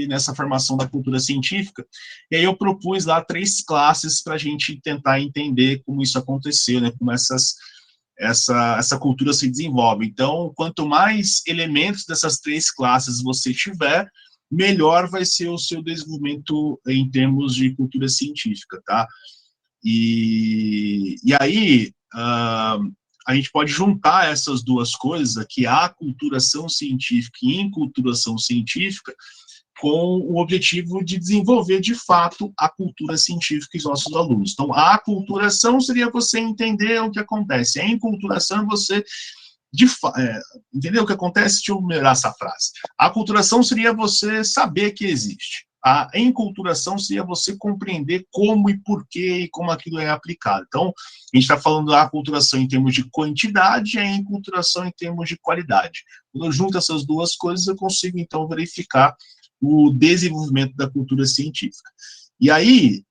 nessa formação da cultura científica, e aí eu propus lá 3 classes para a gente tentar entender como isso aconteceu, né, como essa cultura se desenvolve. Então, quanto mais elementos dessas 3 classes você tiver, melhor vai ser o seu desenvolvimento em termos de cultura científica, tá? E aí, a gente pode juntar essas duas coisas, aqui, a aculturação científica e inculturação científica, com o objetivo de desenvolver, de fato, a cultura científica em nossos alunos. Então, a aculturação seria você entender o que acontece. A inculturação é você entender o que acontece. Deixa eu melhorar essa frase. A aculturação seria você saber que existe. A enculturação seria você compreender como e porquê e como aquilo é aplicado. Então, a gente está falando da aculturação em termos de quantidade e a enculturação em termos de qualidade. Quando eu junto essas duas coisas, eu consigo, então, verificar o desenvolvimento da cultura científica. E aí,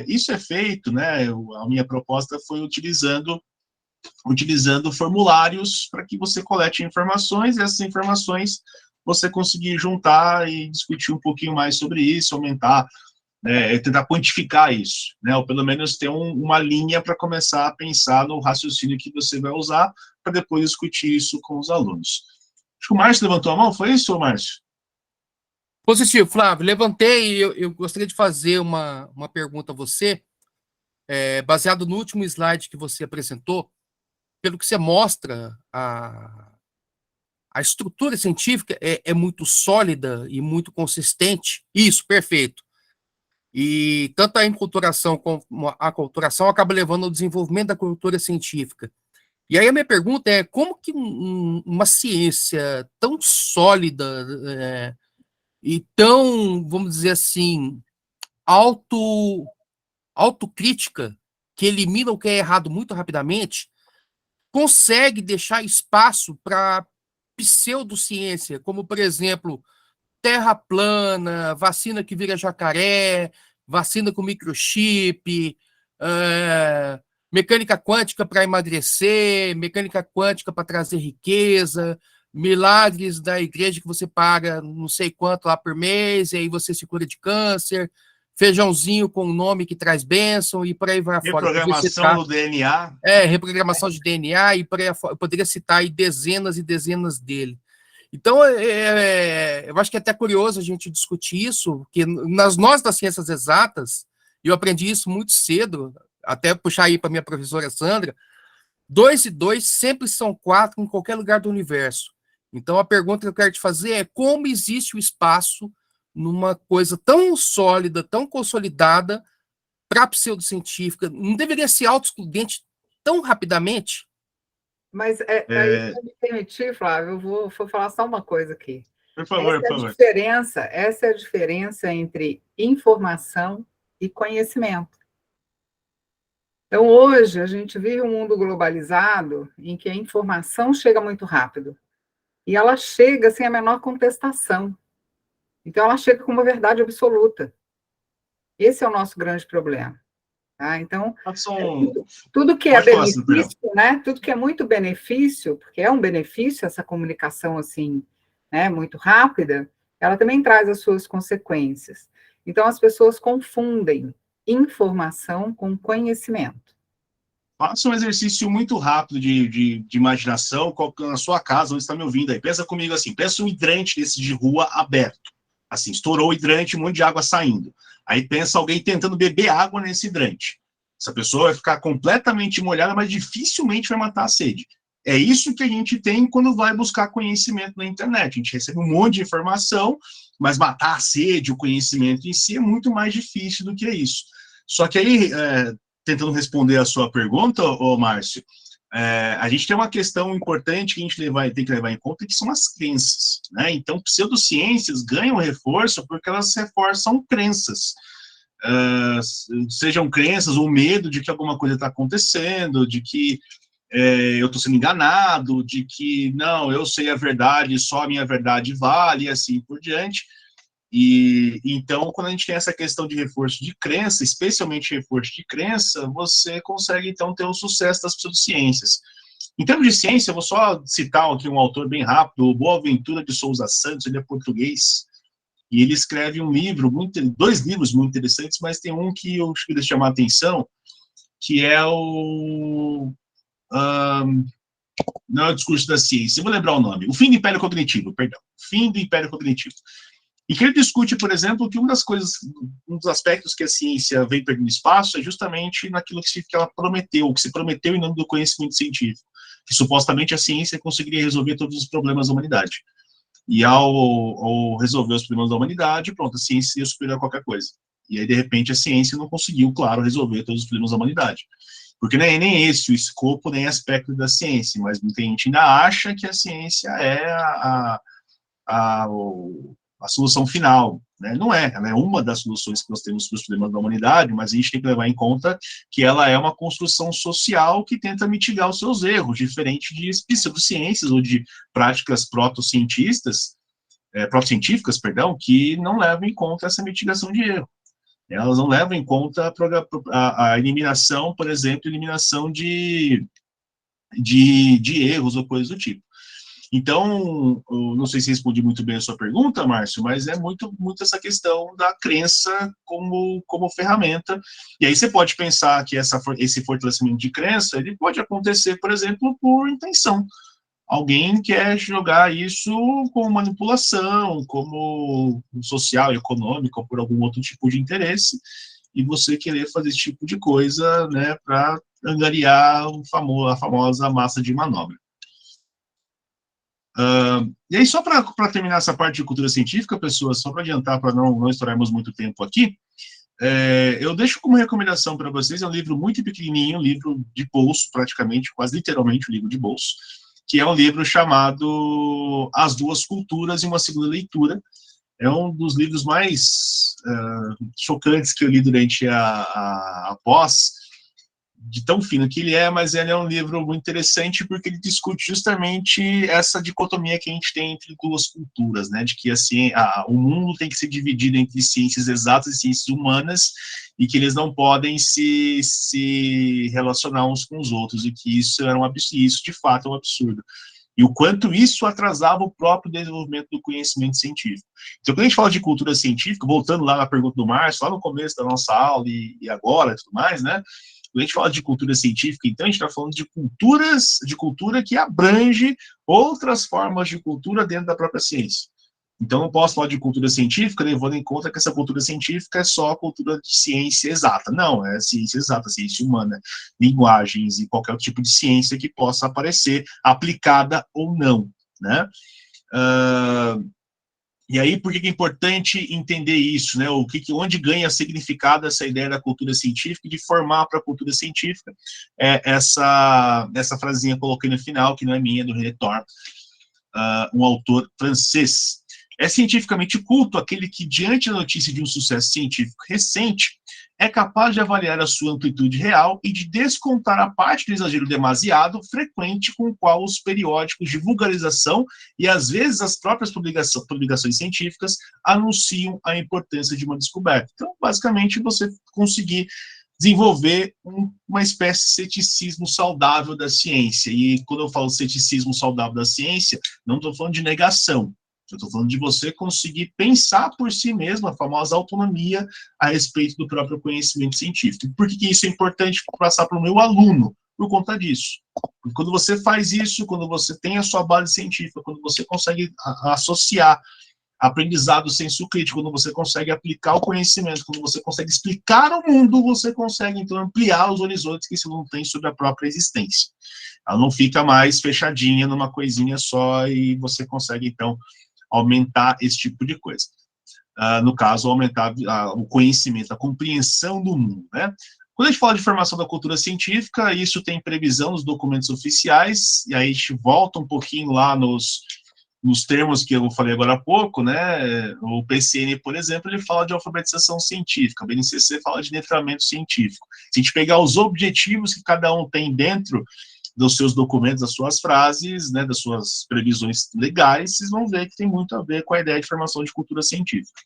isso é feito, né, a minha proposta foi utilizando formulários para que você colete informações, e essas informações você conseguir juntar e discutir um pouquinho mais sobre isso, aumentar, tentar quantificar isso, né, ou pelo menos ter uma linha para começar a pensar no raciocínio que você vai usar para depois discutir isso com os alunos. Acho que o Márcio levantou a mão, foi isso, Márcio? Positivo, Flávio, levantei e eu gostaria de fazer uma pergunta a você, baseado no último slide que você apresentou, pelo que você mostra, a estrutura científica é muito sólida e muito consistente. Isso, perfeito. E tanto a enculturação como a aculturação acaba levando ao desenvolvimento da cultura científica. E aí a minha pergunta é, como que uma ciência tão sólida e tão, vamos dizer assim, autocrítica, que elimina o que é errado muito rapidamente, consegue deixar espaço para pseudociência, como, por exemplo, terra plana, vacina que vira jacaré, vacina com microchip, mecânica quântica para emagrecer, mecânica quântica para trazer riqueza, milagres da igreja que você paga não sei quanto lá por mês, e aí você se cura de câncer, feijãozinho com um nome que traz bênção, e por aí vai fora. Reprogramação do DNA. Reprogramação de DNA, e por aí fora. Eu poderia citar aí dezenas e dezenas dele. Então, eu acho que é até curioso a gente discutir isso, porque nós das ciências exatas, eu aprendi isso muito cedo, até puxar aí para minha professora Sandra, 2 e 2 sempre são 4 em qualquer lugar do universo. Então, a pergunta que eu quero te fazer é como existe o espaço numa coisa tão sólida, tão consolidada, para a pseudocientífica? Não deveria ser autoexcludente tão rapidamente? Mas aí, se me permitir, Flávio, eu vou falar só uma coisa aqui. Por favor, Essa é a diferença entre informação e conhecimento. Então, hoje, a gente vive um mundo globalizado em que a informação chega muito rápido. E ela chega sem a menor contestação. Então, ela chega com uma verdade absoluta. Esse é o nosso grande problema. Tá? Então, tudo que é benefício, né? Tudo que é muito benefício, porque é um benefício essa comunicação assim, né, muito rápida, ela também traz as suas consequências. Então, as pessoas confundem informação com conhecimento. Faça um exercício muito rápido de imaginação, na sua casa, onde está me ouvindo aí. Pensa comigo assim, pensa um hidrante desse de rua aberto. Assim, estourou o hidrante, um monte de água saindo. Aí pensa alguém tentando beber água nesse hidrante. Essa pessoa vai ficar completamente molhada, mas dificilmente vai matar a sede. É isso que a gente tem quando vai buscar conhecimento na internet. A gente recebe um monte de informação, mas matar a sede, o conhecimento em si, é muito mais difícil do que isso. Só que aí, tentando responder a sua pergunta, Márcio, a gente tem uma questão importante que a gente tem que levar em conta, que são as crenças, né? Então, pseudociências ganham reforço porque elas reforçam crenças. Sejam crenças ou medo de que alguma coisa está acontecendo, de que eu estou sendo enganado, de que, não, eu sei a verdade, só a minha verdade vale, e assim por diante. E então, quando a gente tem essa questão de reforço de crença, especialmente reforço de crença, você consegue, então, ter o sucesso das pseudociências. Em termos de ciência, eu vou só citar aqui um autor bem rápido, o Boaventura de Souza Santos, ele é português, e ele escreve dois livros muito interessantes, mas tem um que eu queria chamar a atenção, que é não é o Discurso da Ciência, eu vou lembrar o nome, O Fim do Império Cognitivo, perdão, Fim do Império Cognitivo. E que ele discute, por exemplo, que um dos aspectos que a ciência vem perdendo espaço é justamente naquilo que ela prometeu, que se prometeu em nome do conhecimento científico, que supostamente a ciência conseguiria resolver todos os problemas da humanidade. E ao resolver os problemas da humanidade, pronto, a ciência ia superar qualquer coisa. E aí, de repente, a ciência não conseguiu, claro, resolver todos os problemas da humanidade. Porque nem esse o escopo, nem aspecto da ciência, mas muita gente ainda acha que a ciência é a solução final, né? Não é, ela é uma das soluções que nós temos para os problemas da humanidade, mas a gente tem que levar em conta que ela é uma construção social que tenta mitigar os seus erros, diferente de pseudociências ou de práticas protocientíficas, que não levam em conta essa mitigação de erro. Elas não levam em conta a eliminação, por exemplo, eliminação de erros ou coisas do tipo. Então, eu não sei se respondi muito bem a sua pergunta, Márcio, mas é muito essa questão da crença como ferramenta. E aí você pode pensar que esse fortalecimento de crença, ele pode acontecer, por exemplo, por intenção. Alguém quer jogar isso como manipulação, como social, econômico, ou por algum outro tipo de interesse, e você querer fazer esse tipo de coisa, né, para angariar a famosa massa de manobra. E aí, só para terminar essa parte de cultura científica, pessoas, só para adiantar, para não estourarmos muito tempo aqui, eu deixo como recomendação para vocês, é um livro muito pequenininho, um livro de bolso, praticamente, quase literalmente um livro de bolso, que é um livro chamado As Duas Culturas e uma Segunda Leitura. É um dos livros mais chocantes que eu li durante a pós, de tão fino que ele é, mas ele é um livro muito interessante porque ele discute justamente essa dicotomia que a gente tem entre duas culturas, né, de que assim, o mundo tem que ser dividido entre ciências exatas e ciências humanas, e que eles não podem se relacionar uns com os outros, e que isso era um absurdo, isso de fato é um absurdo. E o quanto isso atrasava o próprio desenvolvimento do conhecimento científico. Então, quando a gente fala de cultura científica, voltando lá na pergunta do Márcio, lá no começo da nossa aula e agora e tudo mais, né? Quando a gente fala de cultura científica, então a gente está falando de cultura que abrange outras formas de cultura dentro da própria ciência. Então, não posso falar de cultura científica levando em conta que essa cultura científica é só a cultura de ciência exata. Não, é ciência exata, ciência humana, linguagens e qualquer outro tipo de ciência que possa aparecer, aplicada ou não, né? E aí, por que é importante entender isso, né? Onde ganha significado essa ideia da cultura científica e de formar para a cultura científica? Essa frasinha que eu coloquei no final, que não é minha, é do René Thorne, um autor francês. É cientificamente culto aquele que, diante da notícia de um sucesso científico recente, é capaz de avaliar a sua amplitude real e de descontar a parte do exagero demasiado frequente com o qual os periódicos de vulgarização e, às vezes, as próprias publicações científicas anunciam a importância de uma descoberta. Então, basicamente, você conseguir desenvolver uma espécie de ceticismo saudável da ciência. E quando eu falo ceticismo saudável da ciência, não estou falando de negação. Eu estou falando de você conseguir pensar por si mesmo, a famosa autonomia a respeito do próprio conhecimento científico. E por que isso é importante passar para o meu aluno? Por conta disso. Porque quando você faz isso, quando você tem a sua base científica, quando você consegue associar aprendizado senso crítico, quando você consegue aplicar o conhecimento, quando você consegue explicar o mundo, você consegue, então, ampliar os horizontes que você não tem sobre a própria existência. Ela não fica mais fechadinha numa coisinha só e você consegue, então, aumentar esse tipo de coisa. No caso, aumentar o conhecimento, a compreensão do mundo, né? Quando a gente fala de formação da cultura científica, isso tem previsão nos documentos oficiais, e aí a gente volta um pouquinho lá nos termos que eu falei agora há pouco, né? O PCN, por exemplo, ele fala de alfabetização científica, a BNCC fala de letramento científico. Se a gente pegar os objetivos que cada um tem dentro dos seus documentos, das suas frases, né, das suas previsões legais, vocês vão ver que tem muito a ver com a ideia de formação de cultura científica.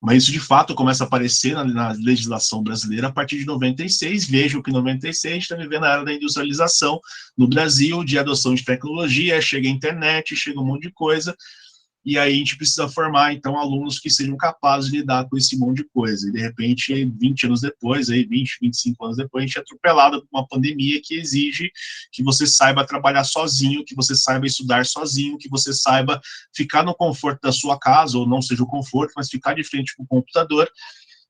Mas isso, de fato, começa a aparecer na legislação brasileira a partir de 96. Vejam que em 96 a gente está vivendo a era da industrialização no Brasil, de adoção de tecnologia, chega a internet, chega um monte de coisa, e aí a gente precisa formar, então, alunos que sejam capazes de lidar com esse monte de coisa. E, de repente, 20 anos depois, aí 20, 25 anos depois, a gente é atropelado por uma pandemia que exige que você saiba trabalhar sozinho, que você saiba estudar sozinho, que você saiba ficar no conforto da sua casa, ou não seja o conforto, mas ficar de frente com o computador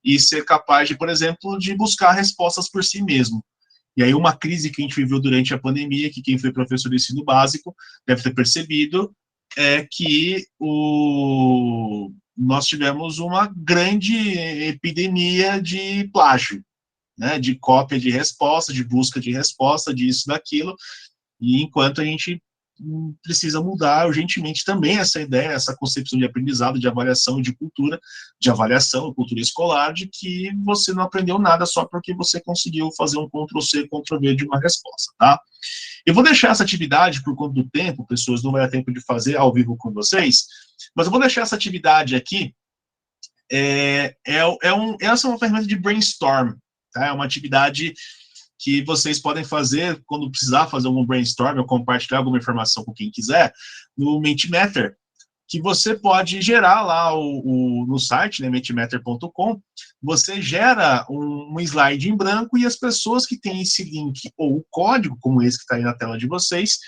e ser capaz de, por exemplo, de buscar respostas por si mesmo. E aí uma crise que a gente viveu durante a pandemia, que quem foi professor de ensino básico deve ter percebido, é que nós tivemos uma grande epidemia de plágio, né, de cópia de resposta, de busca de resposta, disso, daquilo, e enquanto a gente precisa mudar urgentemente também essa ideia, essa concepção de aprendizado, de avaliação, de cultura escolar, de que você não aprendeu nada só porque você conseguiu fazer um Ctrl+C, Ctrl+V de uma resposta, tá? Eu vou deixar essa atividade por conta do tempo, pessoas, não vai dar tempo de fazer ao vivo com vocês, mas eu vou deixar essa atividade aqui. Essa é uma ferramenta de brainstorm, tá? É uma atividade que vocês podem fazer quando precisar fazer algum brainstorm ou compartilhar alguma informação com quem quiser, no Mentimeter, que você pode gerar lá no site, né, mentimeter.com, você gera um slide em branco e as pessoas que têm esse link ou o código, como esse que está aí na tela de vocês,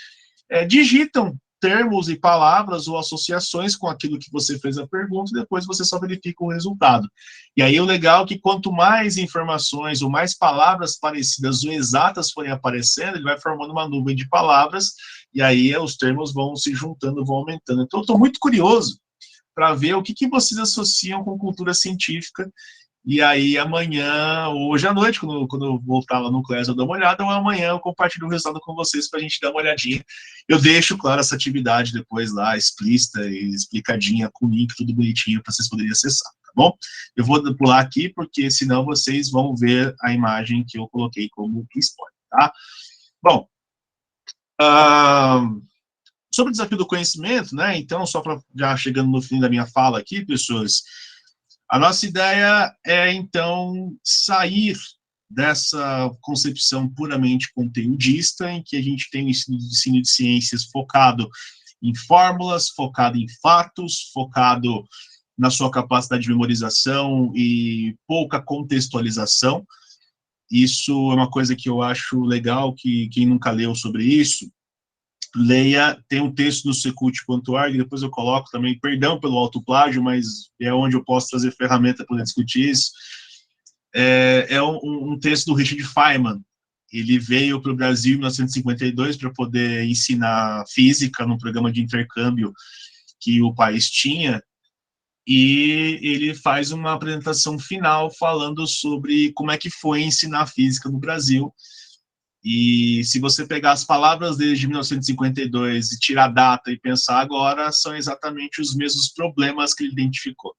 digitam termos e palavras ou associações com aquilo que você fez a pergunta e depois você só verifica o resultado. E aí o legal é que quanto mais informações ou mais palavras parecidas ou exatas forem aparecendo, ele vai formando uma nuvem de palavras e aí os termos vão se juntando, vão aumentando. Então eu estou muito curioso para ver o que vocês associam com cultura científica. E aí amanhã, hoje à noite, quando eu voltar lá no Class, eu dou uma olhada, ou amanhã eu compartilho o resultado com vocês para a gente dar uma olhadinha. Eu deixo, claro, essa atividade depois lá, explícita e explicadinha, com link, tudo bonitinho, para vocês poderem acessar, tá bom? Eu vou pular aqui, porque senão vocês vão ver a imagem que eu coloquei como spoiler, tá? Bom, sobre o desafio do conhecimento, né? Então, só para já chegando no fim da minha fala aqui, pessoas, a nossa ideia é, então, sair dessa concepção puramente conteudista, em que a gente tem o ensino de ciências focado em fórmulas, focado em fatos, focado na sua capacidade de memorização e pouca contextualização. Isso é uma coisa que eu acho legal, que quem nunca leu sobre isso, leia, tem um texto do secult.org, depois eu coloco também, perdão pelo autoplágio, mas é onde eu posso trazer ferramenta para discutir isso. É um texto do Richard Feynman. Ele veio para o Brasil em 1952 para poder ensinar física num programa de intercâmbio que o país tinha, e ele faz uma apresentação final falando sobre como é que foi ensinar física no Brasil. E se você pegar as palavras dele de 1952 e tirar a data e pensar agora, são exatamente os mesmos problemas que ele identificou.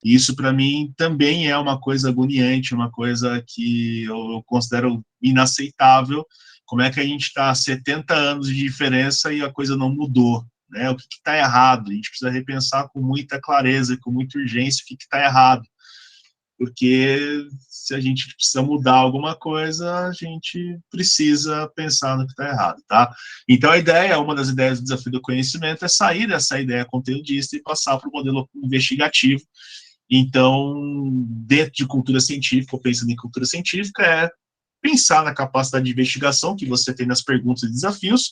E isso, para mim, também é uma coisa agoniante, uma coisa que eu considero inaceitável. Como é que a gente está há 70 anos de diferença e a coisa não mudou? Né? O que está errado? A gente precisa repensar com muita clareza, com muita urgência, o que está errado. Porque se a gente precisa mudar alguma coisa, a gente precisa pensar no que está errado, tá? Então, a ideia, uma das ideias do desafio do conhecimento é sair dessa ideia conteudista e passar para o modelo investigativo. Então, dentro de cultura científica, ou pensando em cultura científica, é pensar na capacidade de investigação que você tem nas perguntas e desafios,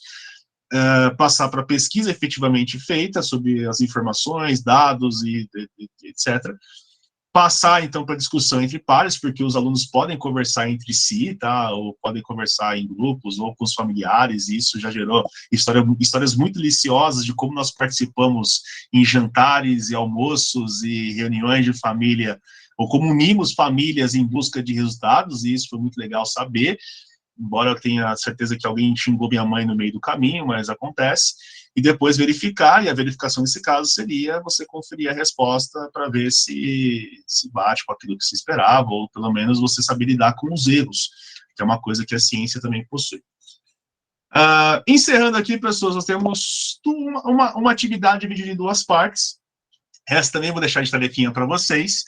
passar para a pesquisa efetivamente feita sobre as informações, dados e etc., passar, então, para discussão entre pares, porque os alunos podem conversar entre si, tá? Ou podem conversar em grupos, ou com os familiares, e isso já gerou histórias muito deliciosas de como nós participamos em jantares e almoços e reuniões de família, ou como unimos famílias em busca de resultados, e isso foi muito legal saber, embora eu tenha certeza que alguém xingou minha mãe no meio do caminho, mas acontece, e depois verificar, e a verificação nesse caso seria você conferir a resposta para ver se bate com aquilo que se esperava, ou pelo menos você saber lidar com os erros, que é uma coisa que a ciência também possui. Encerrando aqui, pessoas, nós temos uma atividade dividida em duas partes. Essa também vou deixar de tarefinha para vocês.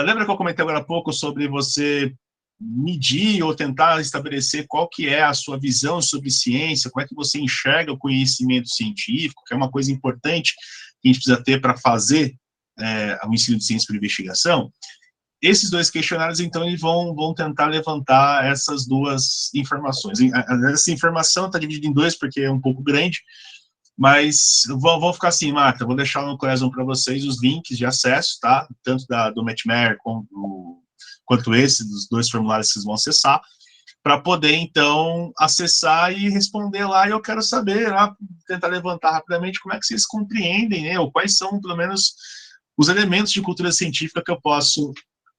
Lembra que eu comentei agora há pouco sobre você medir ou tentar estabelecer qual que é a sua visão sobre ciência, como é que você enxerga o conhecimento científico, que é uma coisa importante que a gente precisa ter para fazer o ensino de ciência por investigação. Esses dois questionários, então, eles vão tentar levantar essas duas informações. Essa informação está dividida em dois, porque é um pouco grande, mas vou ficar assim, Marta, vou deixar no Classroom para vocês os links de acesso, tá? Tanto do Matchmare quanto esse, dos dois formulários que vocês vão acessar, para poder, então, acessar e responder lá. E eu quero saber, tentar levantar rapidamente como é que vocês compreendem, né? Ou quais são, pelo menos, os elementos de cultura científica que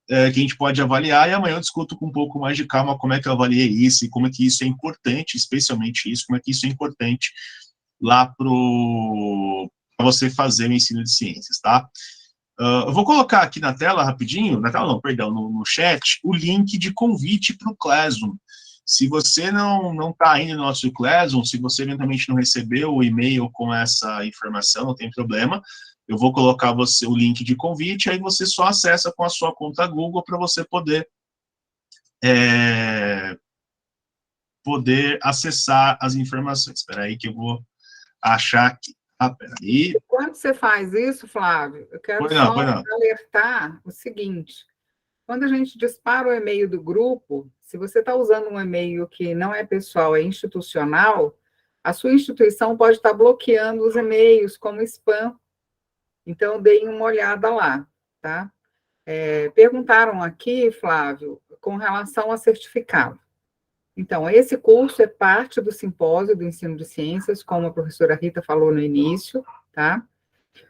que a gente pode avaliar, e amanhã eu discuto com um pouco mais de calma como é que eu avaliei isso, e como é que isso é importante, especialmente isso, como é que isso é importante lá para você fazer o ensino de ciências, tá? Eu vou colocar aqui na tela rapidinho, no chat, o link de convite para o Classroom. Se você não está ainda no nosso Classroom, se você eventualmente não recebeu o e-mail com essa informação, não tem problema, eu vou colocar o link de convite, aí você só acessa com a sua conta Google para você poder acessar as informações. Espera aí que eu vou achar aqui. Peraí. Quando você faz isso, Flávio, eu quero só alertar o seguinte: quando a gente dispara o e-mail do grupo, se você está usando um e-mail que não é pessoal, é institucional, a sua instituição pode estar bloqueando os e-mails como spam. Então, deem uma olhada lá, tá? Perguntaram aqui, Flávio, com relação a certificado. Então, esse curso é parte do simpósio do ensino de ciências, como a professora Rita falou no início, tá?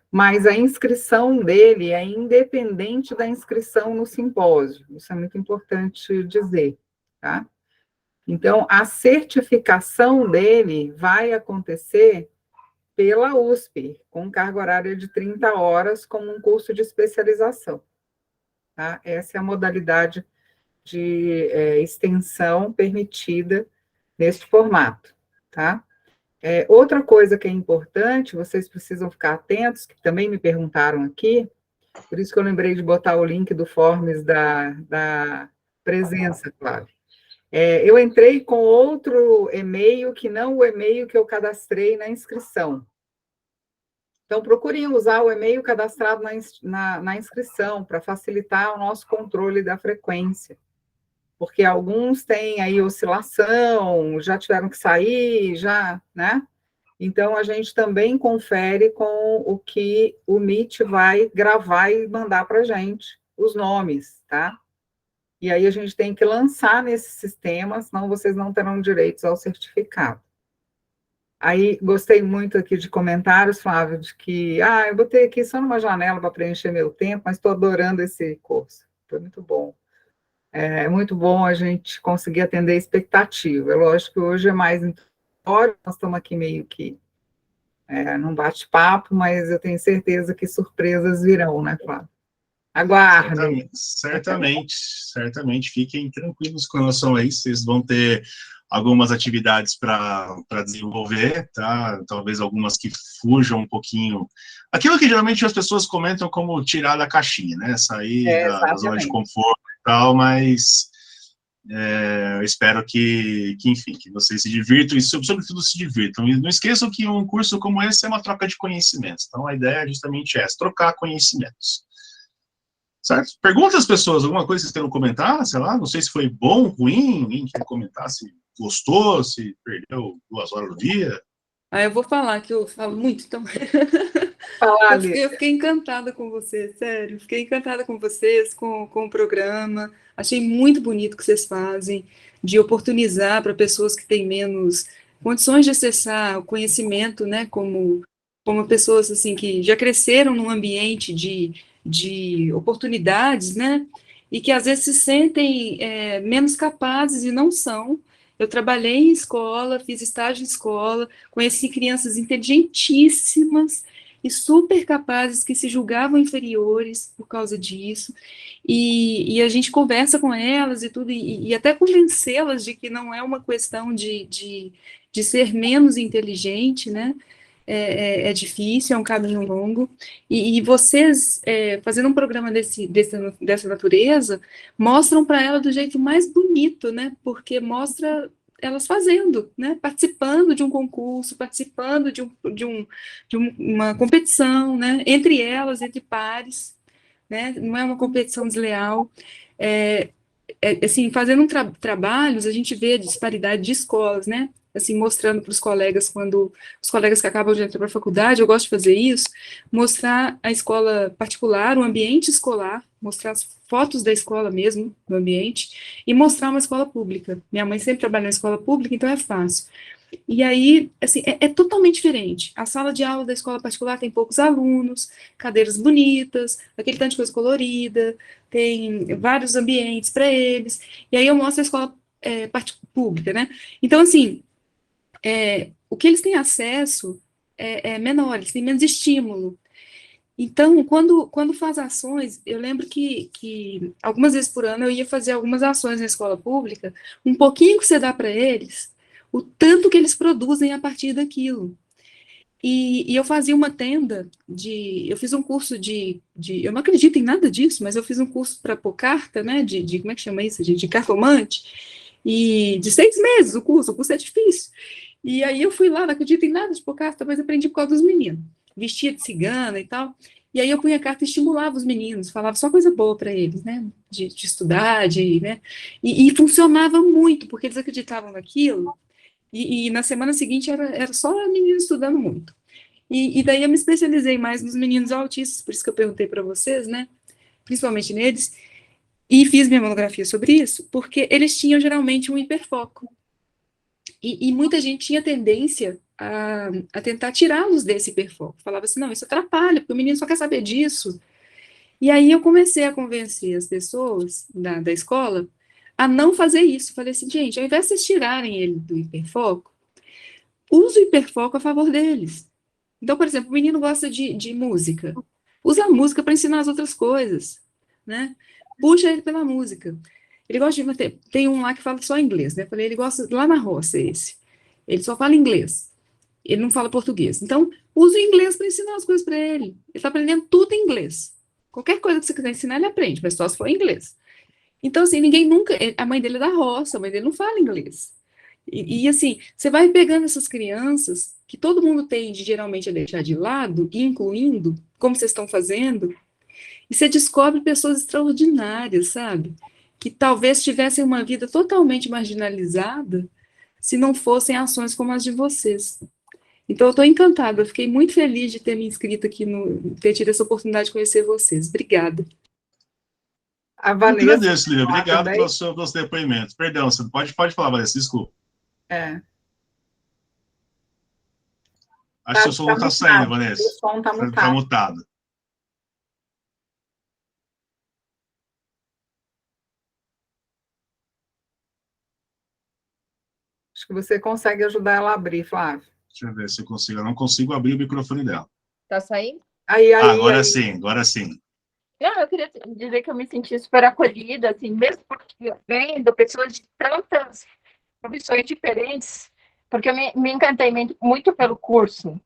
Mas a inscrição dele é independente da inscrição no simpósio. Isso é muito importante dizer, tá? Então, a certificação dele vai acontecer pela USP, com carga horária de 30 horas, como um curso de especialização. Tá? Essa é a modalidade de extensão permitida neste formato. Tá? Outra coisa que é importante, vocês precisam ficar atentos, que também me perguntaram aqui, por isso que eu lembrei de botar o link do Forms da presença, claro. Eu entrei com outro e-mail, que não o e-mail que eu cadastrei na inscrição. Então, procurem usar o e-mail cadastrado na inscrição, para facilitar o nosso controle da frequência. Porque alguns têm aí oscilação, já tiveram que sair, né? Então, a gente também confere com o que o Meet vai gravar e mandar para a gente, os nomes, tá? E aí a gente tem que lançar nesse sistema, senão vocês não terão direitos ao certificado. Aí, gostei muito aqui de comentários, Flávio, de que, eu botei aqui só numa janela para preencher meu tempo, mas estou adorando esse curso. Foi muito bom. É muito bom a gente conseguir atender a expectativa. É lógico que hoje é mais introdutório, nós estamos aqui meio que num bate-papo, mas eu tenho certeza que surpresas virão, né, Flávio? Aguardem. Certamente. Fiquem tranquilos com relação a isso. Vocês vão ter algumas atividades para desenvolver, tá? Talvez algumas que fujam um pouquinho. Aquilo que geralmente as pessoas comentam como tirar da caixinha, né? Sair da zona de conforto e tal, mas eu espero que, enfim, que vocês se divirtam e, sobretudo, se divirtam. E não esqueçam que um curso como esse é uma troca de conhecimentos. Então, a ideia é justamente essa, trocar conhecimentos. Certo? Pergunta às pessoas, alguma coisa que vocês queiram comentar, sei lá, não sei se foi bom, ruim, ninguém quer comentar se gostou, se perdeu 2 horas do dia. Eu vou falar, que eu falo muito, então... Eu fiquei encantada com você, sério, fiquei encantada com vocês, com o programa, achei muito bonito o que vocês fazem, de oportunizar para pessoas que têm menos condições de acessar o conhecimento, né, como pessoas, assim, que já cresceram num ambiente de oportunidades, né, e que às vezes se sentem menos capazes e não são. Eu trabalhei em escola, fiz estágio em escola, conheci crianças inteligentíssimas e super capazes que se julgavam inferiores por causa disso, e a gente conversa com elas e tudo, e até convencê-las de que não é uma questão de ser menos inteligente, né? É difícil, é um caminho longo, e vocês, fazendo um programa dessa natureza, mostram para ela do jeito mais bonito, né? Porque mostra elas fazendo, né? Participando de um concurso, participando de uma competição, né? Entre elas, entre pares, né? Não é uma competição desleal. Assim, fazendo trabalhos, a gente vê a disparidade de escolas, né? Assim, mostrando para os colegas, quando os colegas que acabam de entrar para a faculdade, eu gosto de fazer isso, mostrar a escola particular, o ambiente escolar, mostrar as fotos da escola mesmo, do ambiente, e mostrar uma escola pública. Minha mãe sempre trabalhou na escola pública, então é fácil. E aí, assim, é totalmente diferente. A sala de aula da escola particular tem poucos alunos, cadeiras bonitas, aquele tanto de coisa colorida, tem vários ambientes para eles, e aí eu mostro a escola pública, né? Então, assim, o que eles têm acesso é menor, eles têm menos estímulo. Então, quando faz ações, eu lembro que algumas vezes por ano eu ia fazer algumas ações na escola pública, um pouquinho que você dá para eles, o tanto que eles produzem a partir daquilo. E eu fazia uma tenda eu fiz um curso eu não acredito em nada disso, mas eu fiz um curso para pôr carta, né, como é que chama isso, de cartomante, e de 6 meses o curso é difícil. E aí eu fui lá, não acredito em nada de pôr carta, mas aprendi por causa dos meninos, vestia de cigana e tal, e aí eu punha carta e estimulava os meninos, falava só coisa boa para eles, né, de estudar, né, e funcionava muito, porque eles acreditavam naquilo. E na semana seguinte era só menino estudando muito. E daí eu me especializei mais nos meninos autistas, por isso que eu perguntei para vocês, né? Principalmente neles, e fiz minha monografia sobre isso, porque eles tinham geralmente um hiperfoco. E muita gente tinha tendência a tentar tirá-los desse hiperfoco. Falava assim, não, isso atrapalha, porque o menino só quer saber disso. E aí eu comecei a convencer as pessoas da escola a não fazer isso. Falei assim, gente, ao invés de vocês tirarem ele do hiperfoco, use o hiperfoco a favor deles. Então, por exemplo, o menino gosta de música. Usa a música para ensinar as outras coisas, né? Puxa ele pela música. Ele gosta de... Tem um lá que fala só inglês, né? Eu falei, ele gosta... Lá na roça, esse. Ele só fala inglês. Ele não fala português. Então, usa o inglês para ensinar as coisas para ele. Ele está aprendendo tudo em inglês. Qualquer coisa que você quiser ensinar, ele aprende, mas só se for em inglês. Então, assim, ninguém nunca... A mãe dele é da roça, a mãe dele não fala inglês. Assim, você vai pegando essas crianças, que todo mundo tende geralmente a deixar de lado, e incluindo, como vocês estão fazendo, e você descobre pessoas extraordinárias, sabe? Que talvez tivessem uma vida totalmente marginalizada se não fossem ações como as de vocês. Então, eu estou encantada, eu fiquei muito feliz de ter me inscrito aqui, ter tido essa oportunidade de conhecer vocês. Obrigada. A Eu Vanessa, que agradeço, Lívia. Obrigado também. pelos depoimentos. Perdão, você pode falar, Vanessa, desculpa. Acho que o seu som está saindo, Vanessa. O som está mutado. Está mutado. Acho que você consegue ajudar ela a abrir, Flávio. Deixa eu ver se eu consigo. Eu não consigo abrir o microfone dela. Tá saindo? Agora sim, agora sim. Não, eu queria dizer que eu me senti super acolhida, assim, mesmo porque vendo pessoas de tantas profissões diferentes, porque eu me encantei muito pelo curso.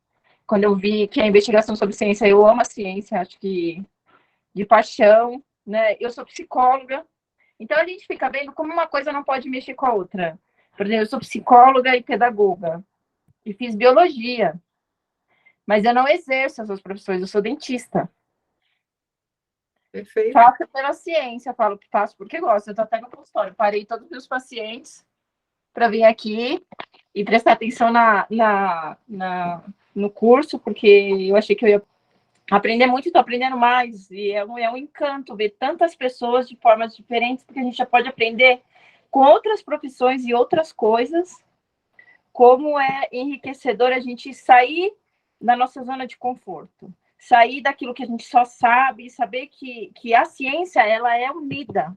Quando eu vi que a investigação sobre ciência, eu amo a ciência, acho que de paixão, né? Eu sou psicóloga, então a gente fica vendo como uma coisa não pode mexer com a outra. Por exemplo, eu sou psicóloga e pedagoga, e fiz biologia, mas eu não exerço essas profissões, eu sou dentista. Perfeito. Faço pela ciência, falo que faço porque gosto. Eu estou até no consultório, parei todos os meus pacientes para vir aqui e prestar atenção no curso, porque eu achei que eu ia aprender muito, estou aprendendo mais, e é um encanto ver tantas pessoas de formas diferentes, porque a gente já pode aprender com outras profissões e outras coisas, como é enriquecedor a gente sair da nossa zona de conforto, sair daquilo que a gente só sabe, saber que a ciência, ela é unida,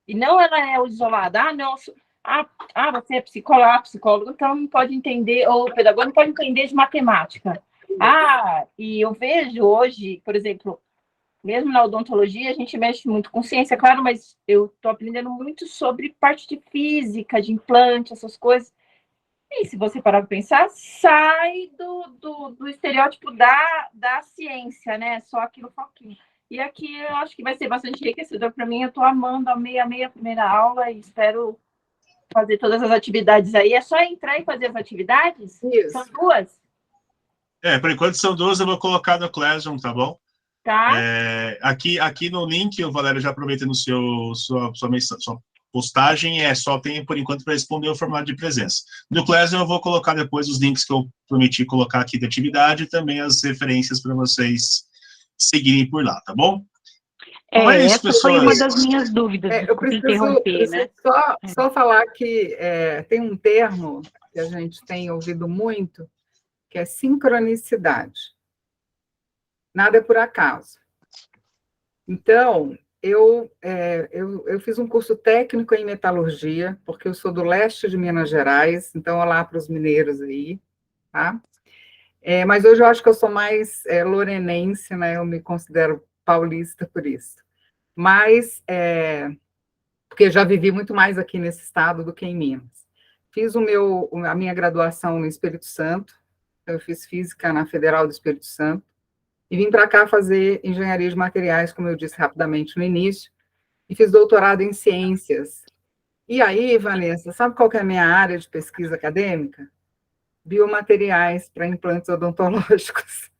e não ela é isolada. Não, você é psicólogo, então não pode entender, ou pedagogo não pode entender de matemática. E eu vejo hoje, por exemplo, mesmo na odontologia, a gente mexe muito com ciência, claro, mas eu estou aprendendo muito sobre parte de física, de implante, essas coisas. E se você parar para pensar, sai do estereótipo da ciência, né? Só aquilo foquinho. E aqui eu acho que vai ser bastante enriquecedor para mim. Eu estou amando, amei a primeira aula e espero fazer todas as atividades aí. É só entrar e fazer as atividades? Isso. São 2? Por enquanto são 2, eu vou colocar no Classroom, tá bom? Tá. Aqui no link, o Valério já aproveita no sua postagem, só tem, por enquanto, para responder o formulário de presença. No Classroom, eu vou colocar depois os links que eu prometi colocar aqui da atividade e também as referências para vocês seguirem por lá, tá bom? Essa foi uma das minhas dúvidas, eu preciso né? só falar que tem um termo que a gente tem ouvido muito, que é sincronicidade. Nada é por acaso. Então, eu fiz um curso técnico em metalurgia, porque eu sou do leste de Minas Gerais, então, olá para os mineiros aí, tá? Mas hoje eu acho que eu sou mais lorenense, né? Eu me considero paulista por isso. Mas, porque já vivi muito mais aqui nesse estado do que em Minas. Fiz a minha graduação no Espírito Santo, eu fiz física na Federal do Espírito Santo, e vim para cá fazer engenharia de materiais, como eu disse rapidamente no início, e fiz doutorado em ciências. E aí, Vanessa, sabe qual que é a minha área de pesquisa acadêmica? Biomateriais para implantes odontológicos.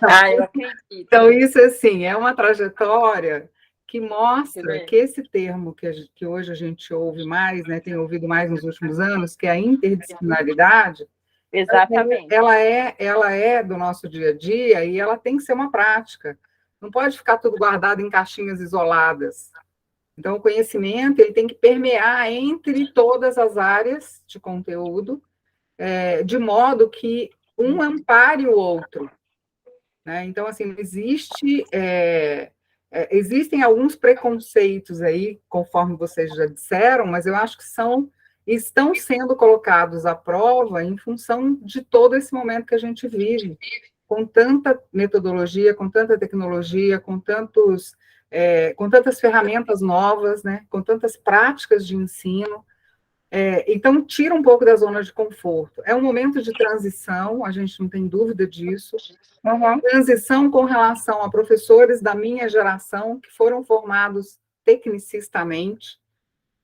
Eu acredito. Então, isso, assim, é uma trajetória que mostra que esse termo que hoje a gente ouve mais, né, tem ouvido mais nos últimos anos, que é a interdisciplinaridade. Exatamente. Ela é do nosso dia a dia e ela tem que ser uma prática. Não pode ficar tudo guardado em caixinhas isoladas. Então, o conhecimento ele tem que permear entre todas as áreas de conteúdo, de modo que um ampare o outro. Né? Então, assim, existem alguns preconceitos aí, conforme vocês já disseram, mas eu acho que são estão sendo colocados à prova em função de todo esse momento que a gente vive, com tanta metodologia, com tanta tecnologia, com tantas ferramentas novas, né, com tantas práticas de ensino. Então, tira um pouco da zona de conforto. É um momento de transição, a gente não tem dúvida disso. Uhum. Transição com relação a professores da minha geração, que foram formados tecnicistamente,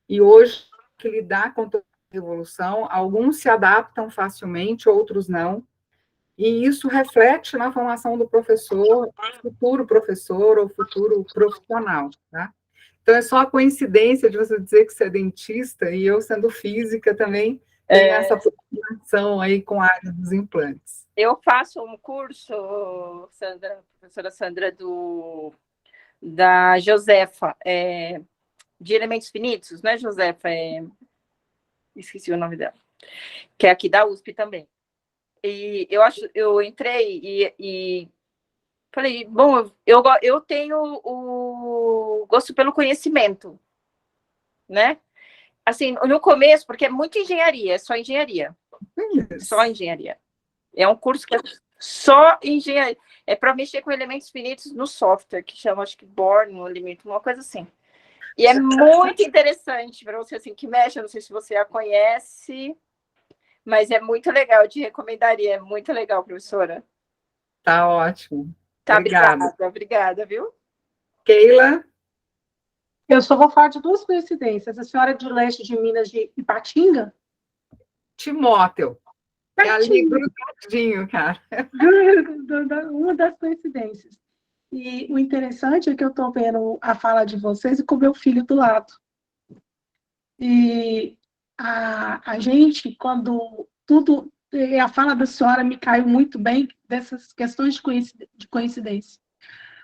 e hoje, que lidar com toda a revolução, alguns se adaptam facilmente, outros não, e isso reflete na formação do professor, futuro professor ou futuro profissional, tá? Então, é só a coincidência de você dizer que você é dentista e eu, sendo física, também tenho essa aproximação aí com a área dos implantes. Eu faço um curso, Sandra, professora Sandra, da Josefa, de elementos finitos, não é Josefa? Esqueci o nome dela, que é aqui da USP também. E eu entrei e falei, bom, eu tenho o gosto pelo conhecimento, né? Assim, no começo, porque é muito engenharia, é só engenharia. Só engenharia. É um curso que é só engenharia. É para mexer com elementos finitos no software, que chama, acho que Born, no limite, uma coisa assim. E é muito interessante para você, assim, que mexe, eu não sei se você a conhece, mas é muito legal, eu te recomendaria, é muito legal, professora. Tá ótimo. Tá, obrigada. Obrigada, viu? Keila? Eu só vou falar de duas coincidências. A senhora de leste de Minas de Ipatinga? Timóteo. É ali grudadinho, cara. Uma das coincidências. E o interessante é que eu estou vendo a fala de vocês e com meu filho do lado. E a gente, quando tudo... A fala da senhora me caiu muito bem dessas questões de coincidência.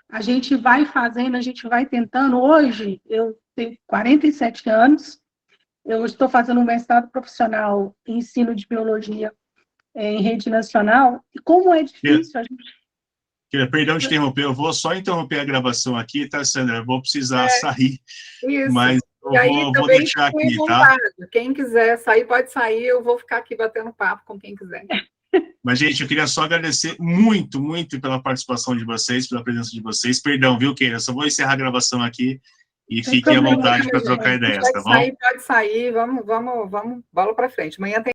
A gente vai fazendo, a gente vai tentando. Hoje, eu tenho 47 anos, eu estou fazendo um mestrado profissional em ensino de biologia em rede nacional, e como é difícil a gente... Perdão de interromper, eu vou só interromper a gravação aqui, tá, Sandra? Eu vou precisar sair, Isso. mas eu vou deixar aqui, tá? Quem quiser sair, pode sair, eu vou ficar aqui batendo papo com quem quiser. Mas, gente, eu queria só agradecer muito, muito pela participação de vocês, pela presença de vocês. Perdão, viu, Keila? Só vou encerrar a gravação aqui e fiquem à vontade para trocar ideias, tá bom? Pode sair, vamos, bola para frente. Amanhã tem